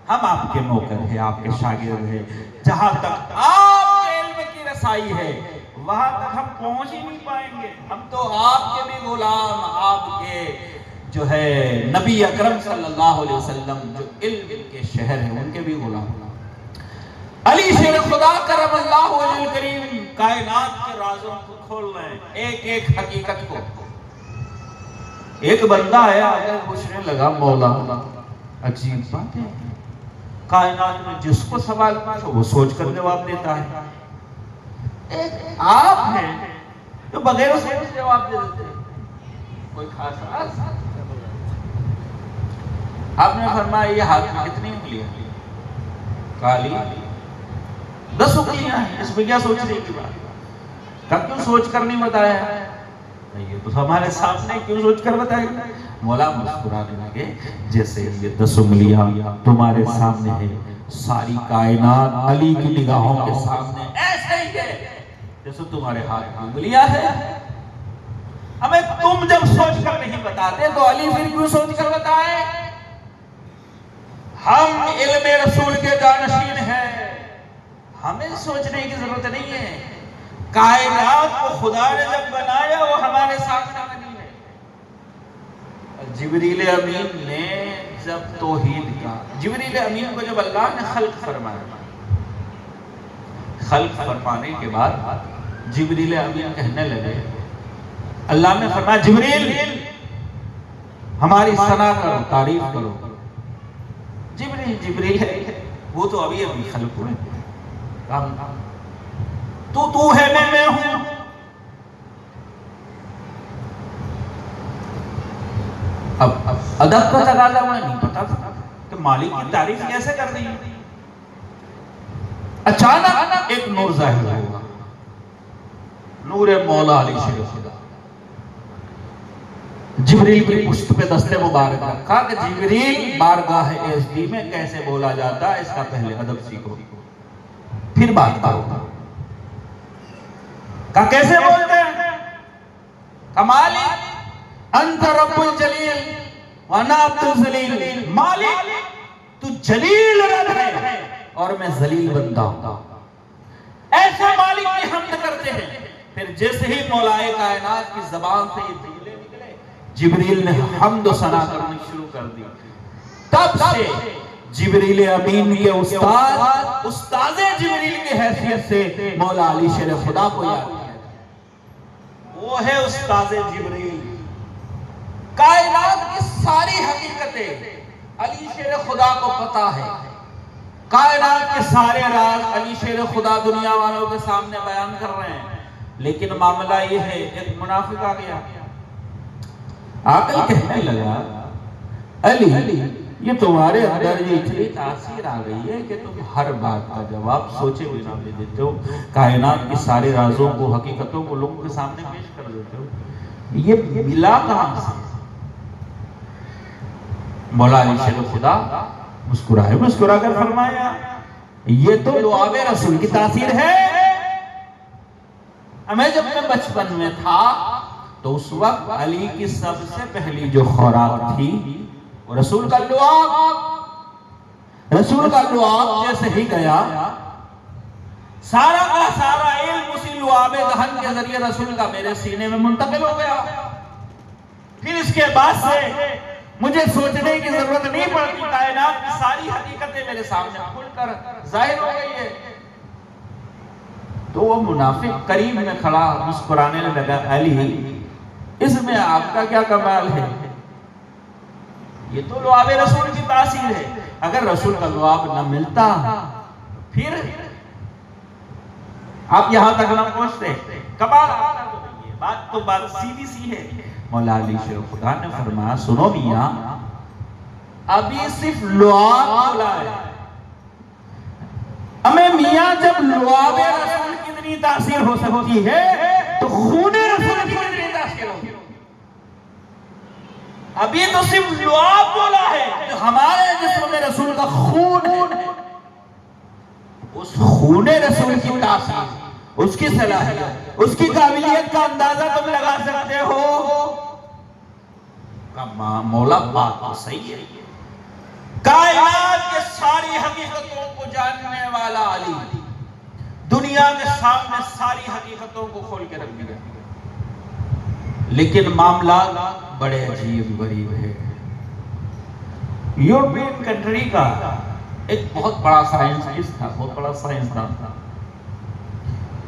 हम आपके नौकर हैं, आपके शागिर्द हैं। जहां तक आपके इल्म की रसाई है वहां तक हम पहुंच ही नहीं पाएंगे। हम तो आपके भी गुलाम, आपके जो है नबी अकरम सल्लल्लाहु अलैहि वसल्लम जो इल्म के शहर हैं उनके भी गुलाम। अली शेर खुदा करमल्लाहु वजहुल करीम कायनात के राजों को खोल रहे हैं, एक एक हकीकत को। एक बंदा आया, अगर पूछने लगा, मौला अजीब बात है, कायनात में जिसको सवाल पूछो वो सोचकर जवाब देता है, एक आप हैं तो बगैर सोच जवाब दे देते हैं, कोई खास बात? आपने फरमाया ये हाथ में कितनी उंगलियां? काली 10 उंगलियां हैं, इसमें क्या सोचने की बात? कब क्यों सोच कर नहीं बताया? ये तो हमारे सामने क्यों सोच कर बताएगा? मौला मुस्कुराने लगे, जैसे ये 10 उंगलियां तुम्हारे सामने है, सारी कायनात अली की निगाहों के सामने ऐसे ही है जैसे तुम्हारे हाथ में उंगलियां है। हमें तुम जब सोच कर नहीं बताते तो अली फिर क्यों सोच कर बताए? हम इल्मे रसूल के जानशीन हैं, हमें सोचने की जरूरत नहीं है। कायनात को खुदा ने जब बनाया वो हमारे सामने बनी है। जिब्रील अमीन ने जब तौहीद का, जिब्रील अमीन को जब अल्लाह ने खल्क फरमाया, खल्क फरमाने के बाद जिब्रील अमीन कहने लगे, अल्लाह ने फरमाया जिब्रील हमारी सना करो, तारीफ करो। जिब्रील जिब्रील है, वो तो अभी अभी खल्क हुए, तू है मैं हूं। अब अदब का तकाजा मुझे नहीं पता था कि मालिक की तारीफ कैसे कर दी। अचानक एक नूर जाहिर हुआ, नूर मौला अली शेर खुदा। जिब्रील की पुश्त पे दस्ते मुबारक रखा कि जिब्रील बारगाह एसडी में कैसे बोला जाता है, इसका पहले अदब सीखो, फिर बात करो। का कैसे बोलते हैं? कमाली अंत रब्बुल जलील व अना अब्दुल जलील। मालिक तू जलील रब है और मैं जलील बंदा हूं। ऐसे मालिक की हमद करते हैं। फिर जैसे ही मौलाए कायनात की जबान से ये जुमले निकले, जिब्रील ने हमद सना करनी शुरू कर दी। तब से जिब्रील अमीन के उस्ताद उस्ताज़े जिब्रील की हैसियत से मौला अली शेर खुदा को याद किया, वो है उस्ताज़े जिब्रील। कायनात की सारी हकीकतें अली शेर खुदा को पता है। कायनात के सारे राज अली शेर खुदा दुनिया वालों के सामने बयान कर रहे हैं। लेकिन मामला ये है, एक मुनाफिक आ गया, आकर कहने लगा, अली ये तुम्हारे अंदर ये इतनी तासीर आ गई है कि तुम हर बात का जवाब सोचे बिना दे देते हो, कायनात के सारे राजों को, हकीकतों को लोगों के सामने पेश कर देते हो, ये मिला कहां से? मौला अली शेर खुदा मुस्कुराए, मुस्कुरा कर फरमाया, ये तो दुआए रसूल की तासीर है। हमें जब मैं बचपन में था तो उस वक्त अली की सबसे पहली जो खुराक थी वो रसूल का लुआब। रसूल का लुआब जैसे ही गया, सारा का सारा इल्म उसी लुआबे दहन के जरिए रसूल का मेरे सीने में मुंतकिल हो गया। फिर इसके बाद से मुझे सोचने की जरूरत नहीं पड़ती, कायनात की सारी हकीकतें मेरे सामने खुलकर जाहिर हो गई है। तो वो मुनाफिक करीब में खड़ा मुस्कुराने लगा, अली इसमें आपका क्या कमाल है? ये तो लुआब रसूल की तासीर है। अगर रसूल का लुआब न मिलता फिर आप यहां तक न पहुंचते। कमाल बात तो बात सीधी सी है। मौला अली शेर खुदा ने फरमाया, सुनो मियां, अभी सिर्फ लुआब बोला है। हमें मियां जब लुआब रसूल की इतनी तासीर हो सकती है तो खूने रसूल की कितनी तासीर होगी। अभी तो सिर्फ लुआब बोला है, जो हमारे जिस्म में रसूल का खून है, उस खूने रसूल की तासीर, उसकी सलाहियत, उसकी काबिलियत का अंदाजा तुम लगा सकते हो। मौला बात तो सही है। कायनात के सारी हकीकतों को जानने वाला अली दुनिया के सामने सारी हकीकतों को खोल के रख दिया, लेकिन मामला बड़े अजीब गरीब है। यूरोपियन कंट्री का एक बहुत बड़ा साइंटिस्ट था, बहुत बड़ा साइंसदान था।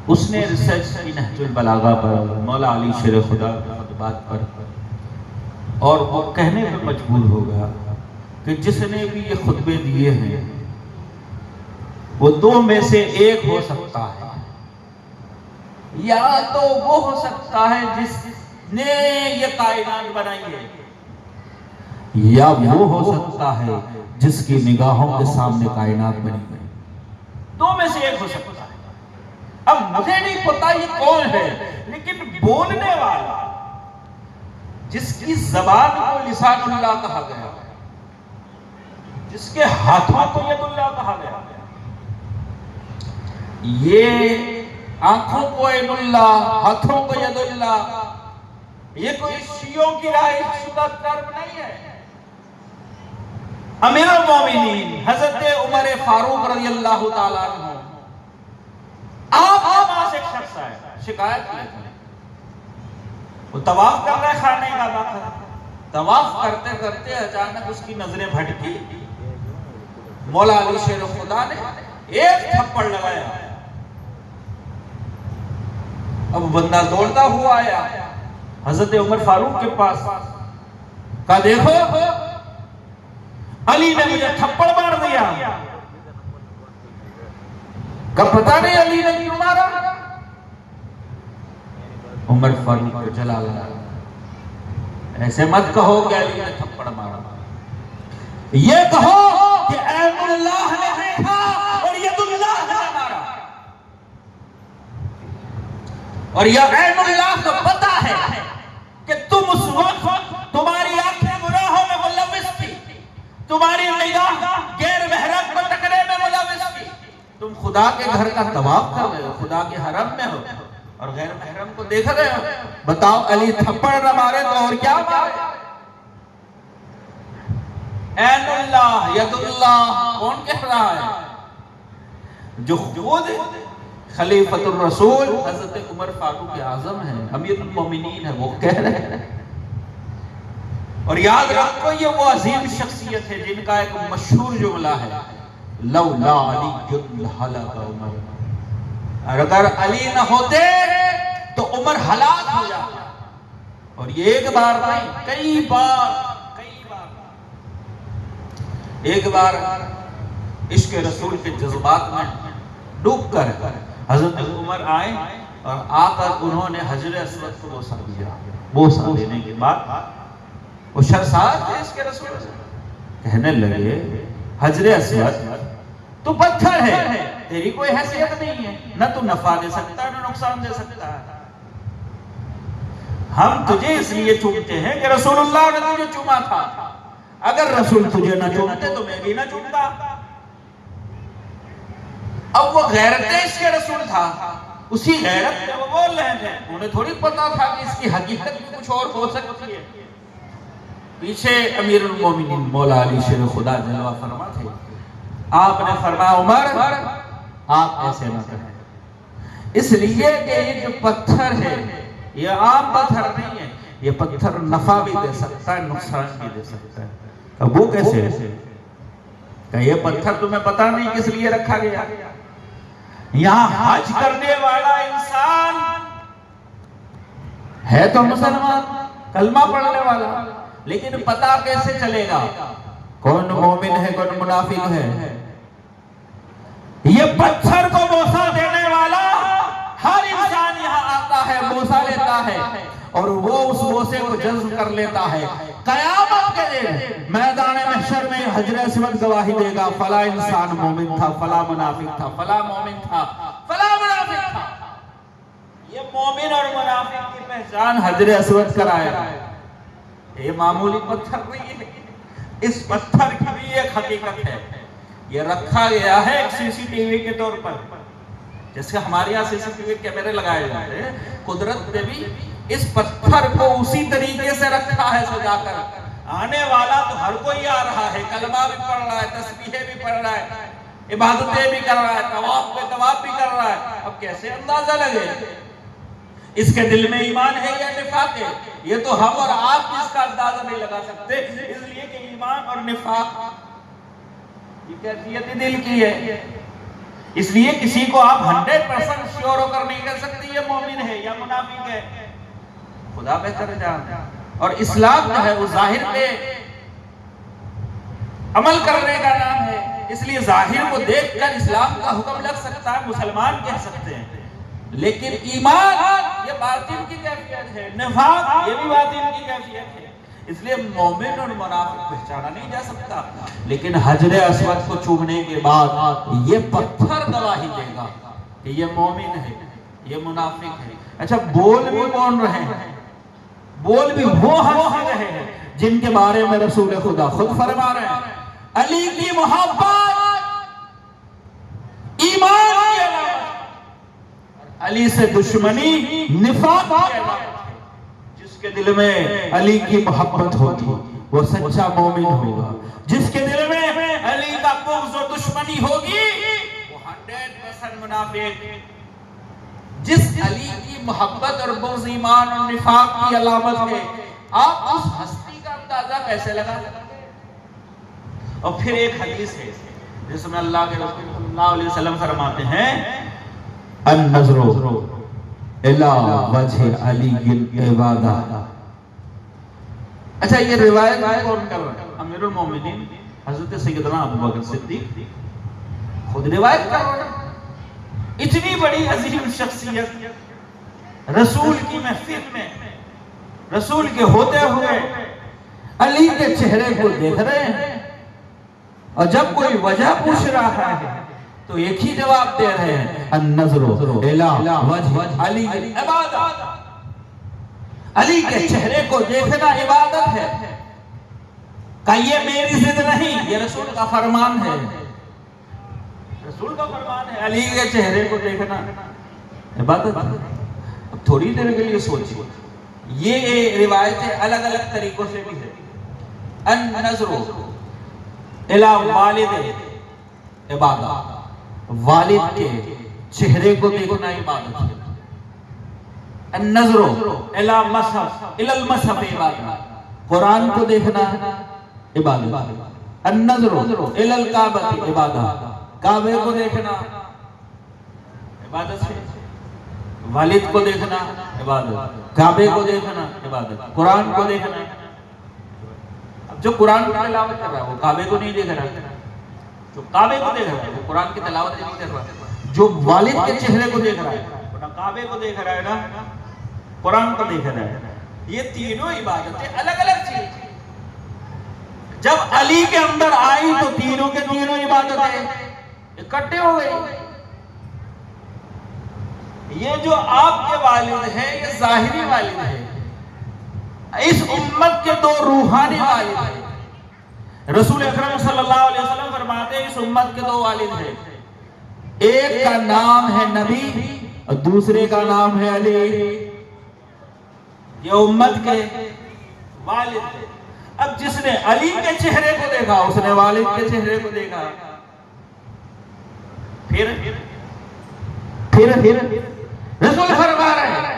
उसने रिसर्च की नहजुल बलागा पर, मौला अली शेर खुदा की खुतबात पर, और वो कहने पर मजबूर हो गया कि जिसने भी ये खुतबे दिए हैं वो दो में से एक हो सकता है। या तो वो हो सकता है जिसने ये कायनात बनाई है, या वो हो सकता है जिसकी निगाहों के सामने कायनात बनी है। दो में से एक हो सकता है। अब मुझे नहीं पता ये कौन है, लेकिन बोलने वाला, जिसकी जबान को लिसानुल्लाह कहा गया, जिसके हाथों को यदुल्लाह कहा गया, ये आंखों को ऐनुल्लाह, हाथों को यदुल्लाह, ये कोई शियों की रायशुदा टर्म नहीं है। अमीरुल मोमिनीन हजरत उमर फारूक रज़ियल्लाहु ताला अन्हु, आपके पास एक शख्स आया, शिकायत की, वो तवाफ कर रहा है खाने का बाखर। तवाफ करते करते अचानक उसकी नजरें भटकी, मौला अली शेर खुदा ने एक थप्पड़ लगाया। अब बंदा दौड़ता हुआ आया हजरत उमर फारूक के पास, कहा देखो अली ने मुझे थप्पड़ मार दिया। कब पता नहीं अली ने क्यों मारा। उमर फारूक को जला लगा, ऐसे मत कहो कि अली ने थप्पड़ मारा, ये कहो कि ऐनुल्लाह ने देखा और यदुल्लाह ने मारा। और यह ऐनुल्लाह को पता है कि तुम उस वक्त, तुम्हारी आंखें गुनाहों में मुलव्विस थी, तुम्हारी निगाह गैर महरम को टकरे में मुलव्विस थी। तुम खुदा के घर का तवाफ कर रहे हो, खुदा के हरम में हो और गैर महरम को देख रहे हो। बताओ अली थप्पड़ न मारे तो और क्या मारे। ऐनुल्लाह यदुल्लाह कौन कह रहा है? जो खुद खलीफतुर रसूल हजरत उमर फारूक आजम है, अमीरुल मोमिनीन है, वो कह रहे हैं। और याद रखो ये वो अजीम शख्सियत है जिनका एक मशहूर जुमला है, लौला अली हलका उमर, और अगर अली न होते तो उमर हलाक हो जाता। और ये एक बार नहीं, कई बार एक बार इश्क रसूल के जज्बात में डूबकर हजरत उमर आए और आकर उन्होंने हजर अस्वद को बोसा दिया। बोसा देने के बाद वो शर्मसार थे इसके रसूल, कहने लगे हजर अस्वद तू पत्थर है, तेरी कोई हैसियत नहीं है, न तू नफा दे सकता है न नुकसान दे सकता है। हम तुझे इसलिए चूमते हैं कि रसूलुल्लाह ने तुझे चूमा था, अगर रसूल तुझे न चूमते तो मैं भी न चूमता। अब वो गैरत इसके रसूल था, उसी गैरत में वो बोल रहे थे, उन्हें थोड़ी पता था कि इसकी हकीकत भी कुछ और हो सकती है। पीछे अमीरुल मोमिनीन मौला अली शेर खुदा जलवा फरमा थे, आपने फरमाया उमर आप ऐसे न करें, इसलिए कि ये जो पत्थर है ये आम पत्थर नहीं है, ये पत्थर नफा भी दे सकता है नुकसान भी दे सकता है। अब वो कैसे? क्या ये पत्थर तुम्हें पता नहीं किस लिए रखा गया? यहाँ हज करने वाला इंसान है तो मुसलमान, कलमा पढ़ने वाला, लेकिन पता कैसे चलेगा कौन मोमिन है कौन मुनाफिक है? ये पत्थर को बोसा देने वाला हर इंसान यहाँ आता है, बोसा लेता है और वो उस बोसे को जज्ब कर लेता है। कयामत के दिन मैदान महशर में हजरत अस्वद गवाही देगा, फला इंसान मोमिन था, फला मुनाफिक था, फला मोमिन था, फला मुनाफिक था। ये मोमिन और मुनाफिक की पहचान हजरत अस्वद कराया। ये मामूली पत्थर नहीं है, इस पत्थर की भी एक हकीकत है। ये रखा गया है एक सीसीटीवी के तौर पर, जैसे हमारे यहाँ सीसीटीवी कैमरे लगाए जाते हैं, कुदरत ने भी इस पत्थर को उसी तरीके से रखा है सजाकर। आने वाला तो हर कोई आ रहा है, कलमा भी पढ़ रहा है, तस्बीहें भी पढ़ रहा है, इबादतें भी कर रहा है, तवाफ पे तवाफ भी कर रहा है। अब कैसे अंदाजा लगे इसके दिल में ईमान है या निफाक है? ये तो हम और आप इसका अंदाजा नहीं लगा सकते, इसलिए कि ईमान और निफाक ये कैफियत दिल की है। इसलिए किसी को आप 100% श्योर होकर नहीं कह सकते ये मोमिन है या मुनाफिक है, खुदा बेहतर जानता। और इस्लाम जो है वो जाहिर पे अमल करने का नाम है, इसलिए जाहिर को देखकर इस्लाम का हुक्म लग सकता है, मुसलमान कह सकते हैं। लेकिन ईमान ये बातिन की कैफियत है, निफाक ये भी बातिन की कैफियत है। इसलिए मोमिन और मुनाफिक पहचाना नहीं जा सकता। लेकिन हजरे अस्वद को चूमने के बाद ये पत्थर गवाही देगा कि ये मोमिन है, ये मुनाफिक है। अच्छा, बोल भी कौन रहे हैं? बोल भी वो हंस रहे हैं जिनके बारे में रसूल खुदा खुद फरमा रहे हैं, अली की मोहब्बत ईमान की अलामत, अली से दुश्मनी निफाक की अलामत। जिसके दिल में अली की मोहब्बत होगी वो सच्चा मोमिन होगा, जिसके दिल में अली का बुग़्ज़ और दुश्मनी होगी वो 100% मुनाफिक। जिस अली की मोहब्बत और बुग़्ज़ ईमान और निफाक की अलामत है, आप उस हस्ती का अंदाजा कैसे लगा सकते हैं? और फिर एक हदीस है जिसमें अल्लाह के रसूल सल्लल्लाहु अलैहि वसल्लम फरमाते हैं, अन-नज़्रु इला वजह अली इबादा। अच्छा, ये रिवायत कौन कर रहा है? अमीरुल मोमिनीन हज़रत सैयदना अबू बकर सिद्दीक़ खुद रिवायत कर रहे हैं। इतनी बड़ी अजीम शख्सियत रसूल की महफिल में, रसूल के होते हुए अली के चेहरे को देख रहे हैं, और जब कोई वजह पूछ रहा है तो एक ही जवाब दे रहे हैं, अन-नज़्रु इला वजह अली इबादत। अली के चेहरे को देखना इबादत है। का ये मेरी जिद नहीं, ये रसूल का फरमान है, रसूल का फरमान है, अली के चेहरे को देखना इबादत। अब थोड़ी देर के लिए सोचिए, ये रिवायतें अलग अलग तरीकों से भी है। अन-नज़्रु इला वालिद इबादत, वालिद के चेहरे को देखना इबादत है। अन-नज़्रु इला मसहफ इलल मसहफ इबादत, कुरान को देखना इबादत। अन-नज़्रु इलल काबा इबादत, काबे को देखना इबादत है। वालिद को देखना इबादत, काबे को देखना इबादत, कुरान को देखना। अब जो कुरान की तिलावत कर रहा है वो काबे को नहीं देख रहा, जो काबे को देख रहा है वो कुरान की तिलावत नहीं कर रहा। जो वालिद के चेहरे को देख रहा है ना काबे को देख रहा है ना कुरान को देख रहा है। ये तीनों इबादतें अलग अलग चीज। जब अली के अंदर आई तो तीनों के तीनों इबादतें इकट्ठे हो गई। ये जो आपके वालिद है ये जाहिरी वालिद है, इस उम्मत के दो रूहानी वालिद है। रसूल अकरम सल्लल्लाहु अलैहि वसल्लम फरमाते हैं इस उम्मत के दो वालिद हैं, एक का नाम है नबी और दूसरे का नाम है अली। ये उम्मत के वालिद है। अब जिसने अली के चेहरे को देखा उसने वालिद के चेहरे को देखा। फिर रसूल फरमा रहे हैं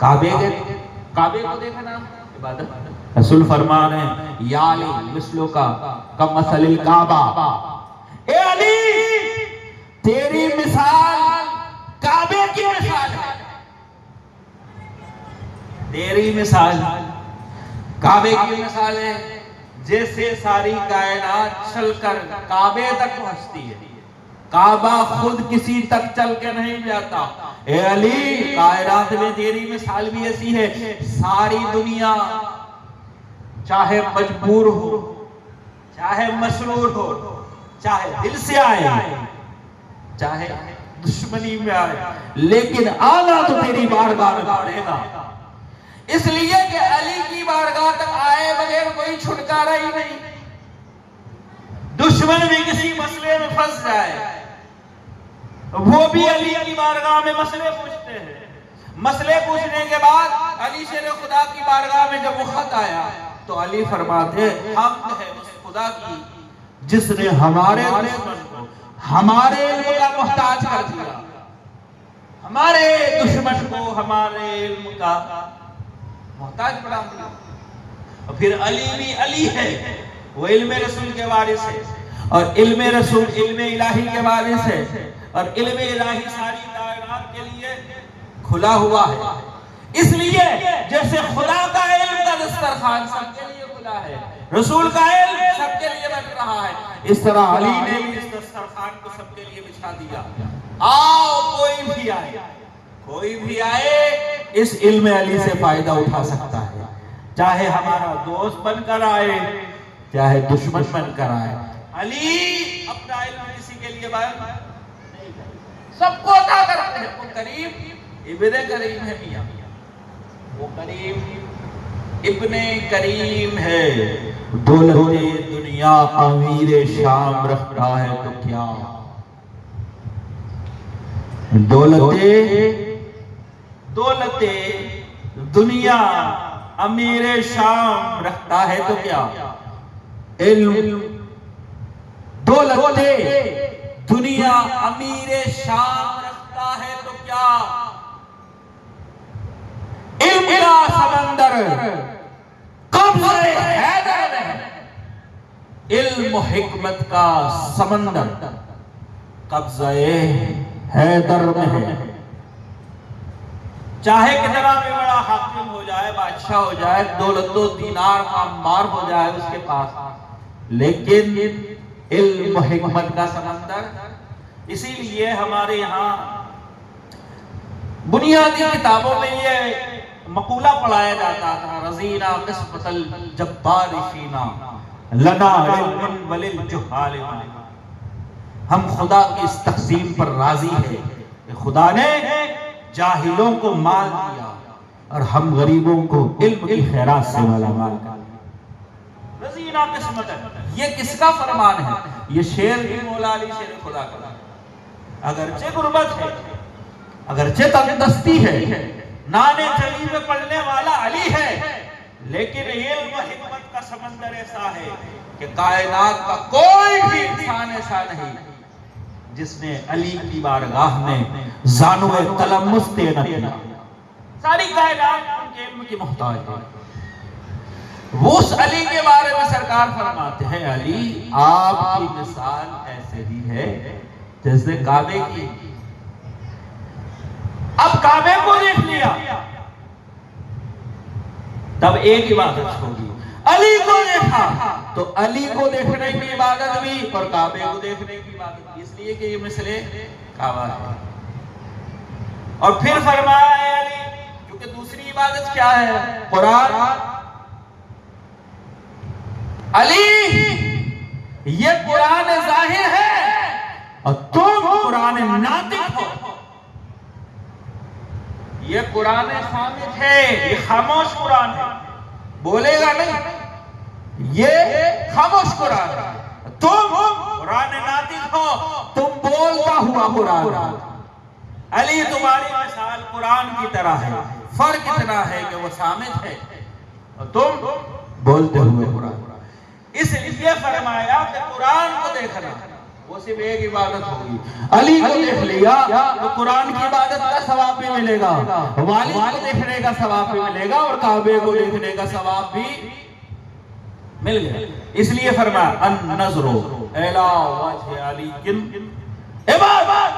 काबे को देखना इबादत। रसूल फरमा रहे हैं या अली मिसलो का कमसलिल काबा, ए अली तेरी मिसाल काबे की मिसाल है। तेरी मिसाल काबे की मिसाल है, जैसे सारी कायनात चलकर काबे तक पहुंचती है, काबा खुद किसी तक चल के नहीं जाता। ए अली कायनात में तेरी मिसाल भी ऐसी है, सारी दुनिया चाहे मजबूर हो चाहे मसरूर हो, चाहे दिल से आए, चाहे दुश्मनी में आए, लेकिन आना तो तेरी बारगाह में पड़ेगा। इसलिए कि अली की बारगाह तक आए बगैर कोई छुटकारा ही नहीं। दुश्मन भी किसी मसले में फंस जाए, वो भी अली की बारगाह में मसले पूछते हैं। मसले पूछने के बाद अली शेर खुदा की बारगाह में जब वो खत आया तो अली फरमाते, हम है उस खुदा की जिसने हमारे दुश्मन को हमारे इल्म का मोहताज कर दिया, हमारे दुश्मन को हमारे इल्म का मोहताज बना दिया। और फिर अली भी अली है, वो इल्म रसूल के वारिस है, और इल्म रसूल इल्म इलाही के वारिस है, और इल्म इलाही सारी कायनात के लिए खुला हुआ है। इसलिए जैसे खुदा का इल्म का दस्तरखान सबके लिए खुला है, रसूल का इल्म सबके लिए बन रहा है, इस तरह अली ने भी इस दस्तरखान को सबके लिए बिछा दिया। आओ कोई भी आए, कोई भी आए इस इल्म अली से फायदा उठा सकता है, चाहे हमारा दोस्त बनकर आए, चाहे दुश्मन बनकर आए। अली अपना इल्म किसी के लिए बयान नहीं करते, सबको अता करते हैं। वो करीम इब्ने करीम है, मियां वो करीम इब्ने करीम है। दौलते दुनिया अमीर शाम रखता है तो क्या, दौलते दुनिया अमीर शाम रखता है तो क्या, इल्म दौलते दुनिया अमीर शाम रखता है तो क्या, इल्म का समंदर कब्ज़े हैदर में, इल्म हिकमत का समंदर कब्ज़े हैदर में है। चाहे कितना भी बड़ा हाकिम हो जाए, बादशाह हो जाए, दौलतो दीनार अम्बार हो जाए उसके पास, लेकिन इल्म हिकमत का समंदर। इसीलिए हमारे यहाँ बुनियादी किताबों में ये मकूला पढ़ाया जाता था, रज़ीना किस्मतल जब्बार शीना लना इल्मुन वलिल जुहाल माना। हम खुदा की इस तक़सीम पर राजी है कि खुदा ने जाहिलों को माल दिया और हम गरीबों को इल्म की खैरात से मालामाल कर दिया। रज़ीना किस्मत, ये किसका फरमान है? ये शेर भी मौला अली शेर खुदा का। अगरचे गुर्बत है, अगरचे तंगदस्ती है, नाने चली में पढ़ने वाला अली है, लेकिन इल्म हिकमत का समंदर ऐसा है कि कायनात का कोई भी इंसान ऐसा नहीं जिसने अली की बारगाह में जानुए तलम्मुस देना किया। सारी कायनात उनके इल्म की मोहताज है। वो उस अली के बारे में सरकार फरमाते हैं, अली आपकी मिसाल ऐसे ही है जैसे काबे की। अब काबे को देख लिया तब एक इबादत होगी, अली को देखा तो अली को देखने की इबादत भी और काबे को देखने की इबादत भी, इसलिए कि ये मिसले काबा है। और फिर फरमाया है अली, क्योंकि दूसरी इबादत क्या है? कुरान। अली ये कुरान ज़ाहिर है और तुम कुरान नातिक हो। ये कुरान खामिश है, ये खामोश कुरान है, बोलेगा नहीं, ये खामोश कुरान है। तुम कुरान नातिक हो, तुम बोलता हुआ कुरान। अली तुम्हारी मिसाल कुरान की तरह है, फर्क इतना है कि वो सामित है और तुम बोलते हुए कुरान। इसलिए फरमाया कि कुरान को देखना वो सिर्फ एक इबादत होगी। अली को देख लिया तो कुरान की इबादत का सवाब भी मिलेगा, वालिद को देखने का सवाब भी मिलेगा और काबे को देखने का सवाब भी मिल गया। इसलिए फरमाया अन नज़रो इला वजह अली किन इबादत,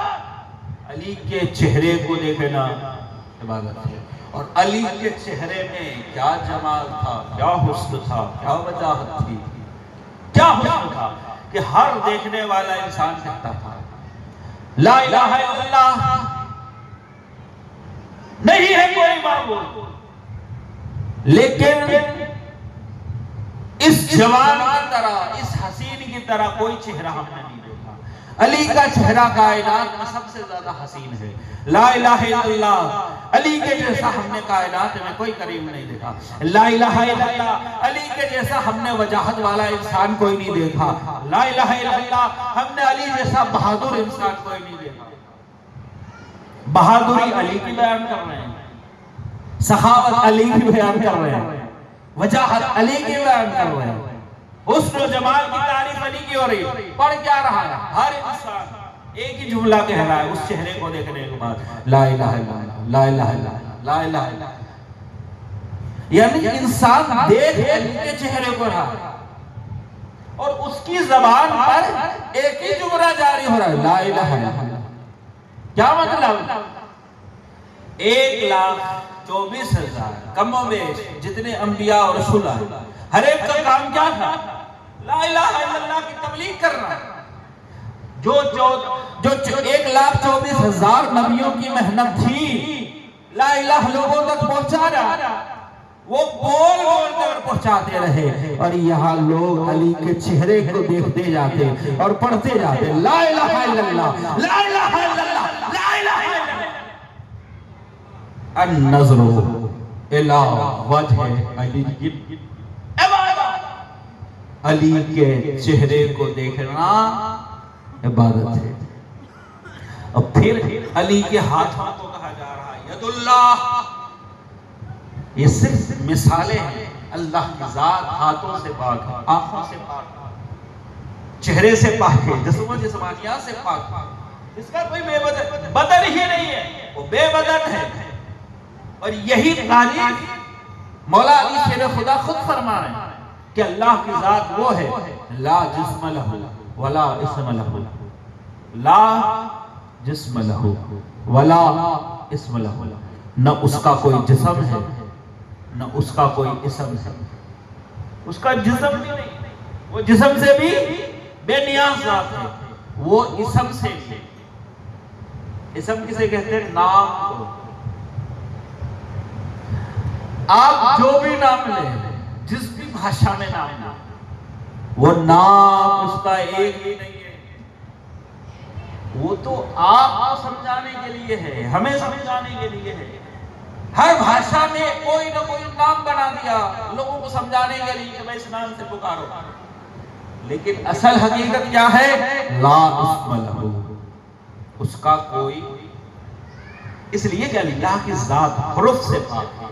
अली के चेहरे को देखना इबादत है। और अली के चेहरे में क्या जमाल था, क्या हुस्न था, क्या वजाहत थी, क्या हुस्न था कि हर देखने वाला इंसान कहता था ला इलाहा इल्लल्लाह, नहीं है कोई माबूद। लेकिन इस इस जवान की तरह, इस हसीन की तरह कोई चेहरा हमने नहीं देखा। अली का चेहरा कायनात में सबसे ज्यादा हसीन है। ला इलाहा इल्लल्लाह, अली के जैसा हमने कायनात में कोई करीम नहीं देखा। ला इलाहा इल्लल्लाह, अली के जैसा हमने वजाहत वाला इंसान कोई नहीं देखा। ला इलाहा इल्लल्लाह, हमने अली जैसा बहादुर इंसान कोई नहीं देखा। बहादुरी अली की बयान कर रहे हैं, सखावत अली की बयान कर रहे हैं, वजाहत अली की बयान कर रहे हैं, हुस्न जमाल की तारीफ अली की हो रही है। पढ़ क्या रहा है? हर इंसान एक ही जुमला कह रहा है उस चेहरे को देखने के बाद, ला इलाहा इल्लल्लाह, ला इलाहा इल्लल्लाह, ला इलाहा इल्लल्लाह। यानी इंसान देख अली के चेहरे को रहा और उसकी जबान पर एक ही जुमला जारी हो रहा है, ला इलाहा इल्लल्लाह। क्या मतलब? 1,24,000 कमो बेश जितने अंबिया और रसूल आए, हर एक का काम क्या था? ला इलाहा इल्लल्लाह की तबलीग करना। जो 1,24,000 नबियों की मेहनत थी ला इलाहा लोगों तक पहुंचाना, वो गोल गोल कर पहुंचाते रहे। और यहाँ लोग अली के चेहरे को देखते जाते और पढ़ते जाते, ला इलाहा इल्लल्लाह, ला इलाहा इल्लल्लाह, ला इलाहा इल्लल्लाह। अन-नज़्रु इला वजह अली, अली के चेहरे को देखना इबादत है। और फिर अली के हाथों को कहा जा रहा है यदुल्लाह। ये सिर्फ मिसालें हैं। अल्लाह की जात हाथों से पाक है, आंखों से पाक है, चेहरे से पाक है, जिस्म जिस्मानियात से पाक है। इसका कोई बदन ही नहीं है, वो बेबदन है। और यही तारीफ मौला अली शेर खुदा खुद फरमा रहे हैं कि अल्लाह की जात वो है, ला जिस्म लहू वला इस्म लहू, ला जिस्म लहू वला इस्म लहू। न उसका कोई जिस्म है न उसका कोई इस्म है। उसका जिस्म भी नहीं, वो जिस्म से भी बेनियाज जात है, वो इस्म से भी। इस्म किसे कहते हैं? नाम को। आप जो भी नाम लें, जिस भी भाषा में नाम लें, वो नाम उसका एक ही नहीं है। वो तो आपको समझाने के लिए है, हमें समझाने के लिए है। हर भाषा में कोई ना कोई नाम बना दिया लोगों को समझाने के लिए कि भाई इस नाम से पुकारो। लेकिन असल हकीकत क्या है? ला इस्म लहू, उसका कोई। इसलिए कि अल्लाह की जात हुरूफ से पाक है,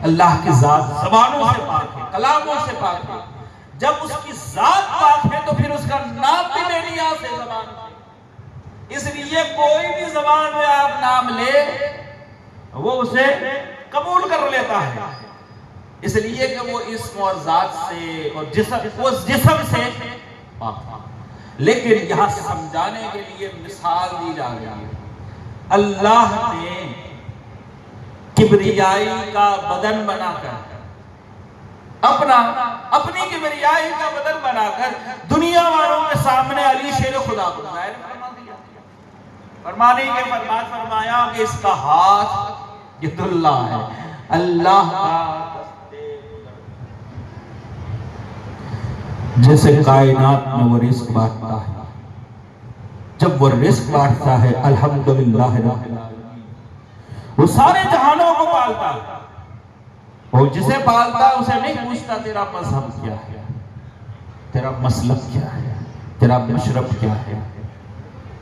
अल्लाह की जात ज़बानों से पाक है, कलामों से पाक है। जब उसकी जात पाक है तो फिर उसका नाम भी बेनियाज़ है ज़बान से। इसलिए कोई भी ज़बान में आप नाम ले वो उसे कबूल कर लेता है, इसलिए कि वो इस्म और जात से और जिस्म से पाक है। लेकिन यहाँ समझाने के लिए मिसाल दी जा रही है। अल्लाह ने किब्रियाई का बदन बनाकर, अपनी किब्रियाई का बदन बनाकर दुनिया वालों के सामने अली शेर खुदा को जाहिर फरमा दिया। फरमाने के बाद फरमाया कि इसका हाथ यदुल्लाह है, अल्लाह का। जैसे कायनात में वो रिस्क बांटता है, जब वो रिस्क बांटता है अल्हम्दुलिल्लाह रब्बिल आलमीन, वो सारे जहानों को पालता है। और जिसे पालता है उसे नहीं पूछता तेरा मजहब क्या है, तेरा मसलक क्या है, तेरा मशरब क्या है,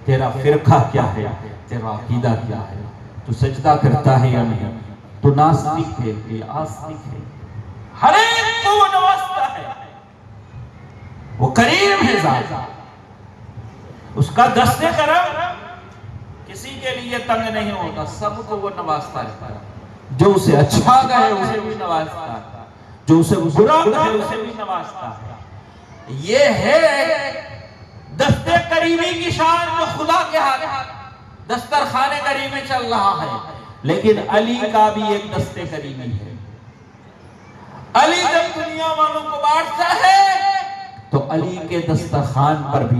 तेरा फिरका क्या है, तेरा अकीदा क्या है, तू सजदा करता है या नहीं, तू नास्तिक है या आस्तिक है। हर एक को वो नवाजता है, वो करीम है ज़ात। उसका दस्ते करम किसी के लिए तंग नहीं होता, सबको वो नवाजता रहता है। जो उसे अच्छा कहे उसे भी नवाजता है, जो उसे बुरा कहे उसे भी नवाजता है। ये है दस्ते करीमी की शान जो खुदा के हाथ दस्तरखाने करीमी चल रहा है। लेकिन अली का भी एक दस्ते करीमी है। अली जब दुनिया वालों को बांटता है तो अली के दस्तरखान पर भी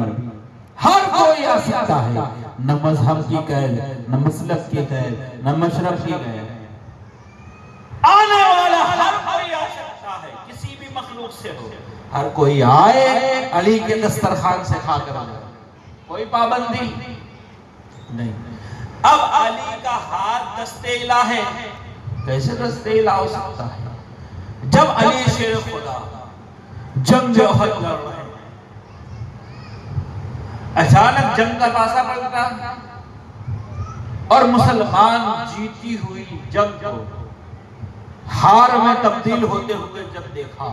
हर कोई आ सकता है, न मजहब की कैद, न मसलक की कैद, न मशरब की कैद। आने वाला हर कोई आ सकता है, किसी भी मखलूक से हो। हर कोई आए अली के दस्तरखान से खाकर जाए, कोई पाबंदी नहीं। अब अली का हाथ दस्ते इला है, कैसे दस्ते इला हो सकता है? जब अली शेर खुदा जंग में उहद लड़ रहे हैं, अचानक जंग का पासा पलटा और मुसलमान जीती हुई जंग को हार में तब्दील होते हुए जब देखा,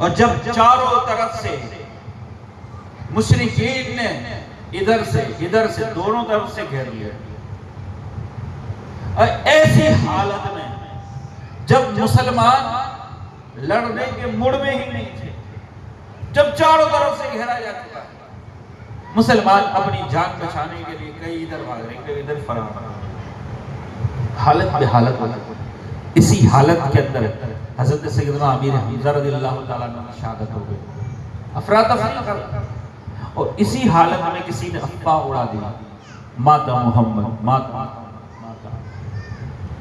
और जब चारों तरफ से मुशरिकीन ने इधर से दोनों तरफ से घेर लिया, और ऐसी हालत में जब मुसलमान लड़ने के मूड में ही नहीं थे, जब चारों तरफ से घेरा जा चुका है, मुसलमान अपनी जान बचाने के लिए कई इधर भाग रहे, कई इधर फरार, हालत पे हालत। इसी हालत के अंदर हजरत सैयदना अमीर हमजा रज़ियल्लाहु ताला अन्हु की शहादत हो गई, अफरा तफरी कर, और इसी हालत में किसी ने अफवाह उड़ा दी, माता मोहम्मद, माता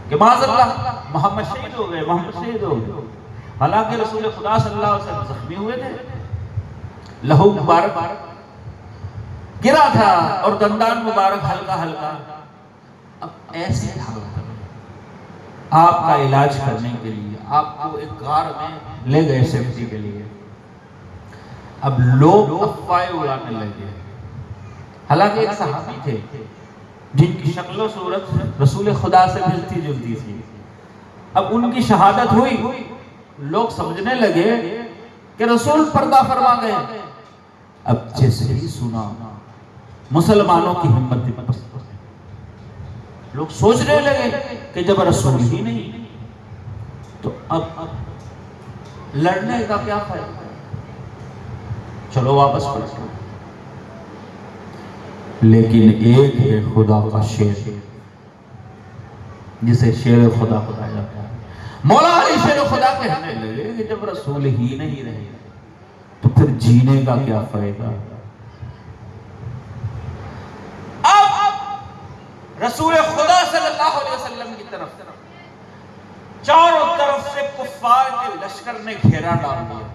कि माज़अल्लाह मोहम्मद शहीद हो गए, मोहम्मद शहीद हो गए। हालांकि रसूल खुदा सल्लल्लाहु अलैहि वसल्लम जख्मी हुए थे, लहू मुबारक गिरा था और दंदान मुबारक हल्का हल्का। अब ऐसे हालत में आपका इलाज करने के लिए आपको एक कार में ले गए सेफ्टी के लिए, अब लोग अफवाहें उड़ाने लगे। हालांकि एक सहाबी थे जिनकी शक्ल और सूरत रसूल खुदा से मिलती जुलती थी, अब उनकी शहादत हुई, लोग समझने लगे कि रसूल पर्दा फरमा गए। अब जैसे ही सुना मुसलमानों की हिम्मत लोग सोचने लगे कि जब रसूल ही नहीं तो अब लड़ने का क्या फायदा, चलो वापस पलटो। लेकिन एक है खुदा का शेर, जिसे शेर खुदा कहा जाता है। मौला अली शेर खुदा कहने लगे कि जब रसूल ही नहीं रहे तो फिर जीने का क्या फायदा। रसूल खुदा सल्लल्लाहु अलैहि वसल्लम की तरफ चारों तरफ से कुफ्फार के लश्कर ने घेरा डाल दिया।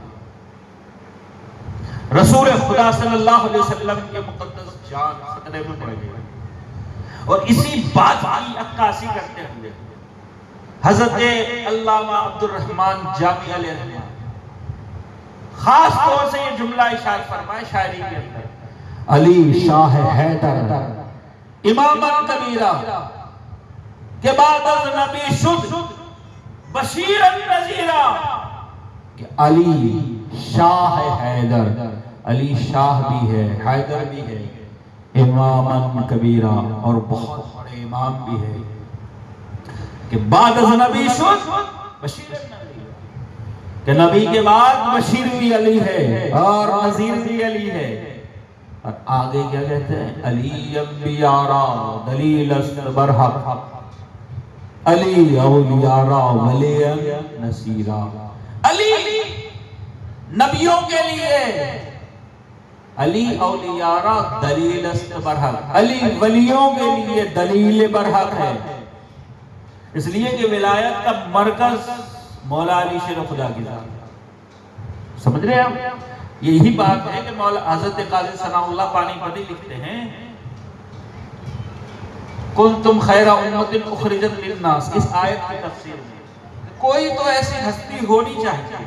रसूल खुदा सल्लल्लाहु अलैहि वसल्लम के मुकद्दस जान खतरे में पड़ गई, और इसी बात की अक्कासी करते हुए हजरत अल्लामा अब्दुल रहमान जामी अलैहि खास तौर से ये जुमला इशार फरमाए शायरी के अंदर, अली शाह हैदर इमामन कबीरा के बाद नबी शुद बशीरन नज़ीरा, कि अली शाह हैदर, अली शाह भी है, हैदर भी है, इमामन कबीरा और बहुत बड़े इमाम भी है, कि बाद नबी शुद बशीरन नज़ीरा, कि नबी के बाद बशीर भी अली है और नज़ीर भी अली है। और आगे क्या कहते हैं, अली अंबियारा दलील बरहक, अली औलियारा वलियन नसीरा, अली नबियों के लिए, अली औलियारा दलील बरहक, अली वलियों के लिए दलील बरहक है। इसलिए कि विलायत का मरकज मौला अली शेर खुदा की जात। समझ रहे हैं आप? यही बात है कि मौला हज़रत काज़ी सनाउल्लाह पानीपती लिखते हैं, कुंतुम खैरा उम्मतिन उखरिजत लिन्नास, इस आयत की तफसीर में कोई तो ऐसी हस्ती होनी चाहिए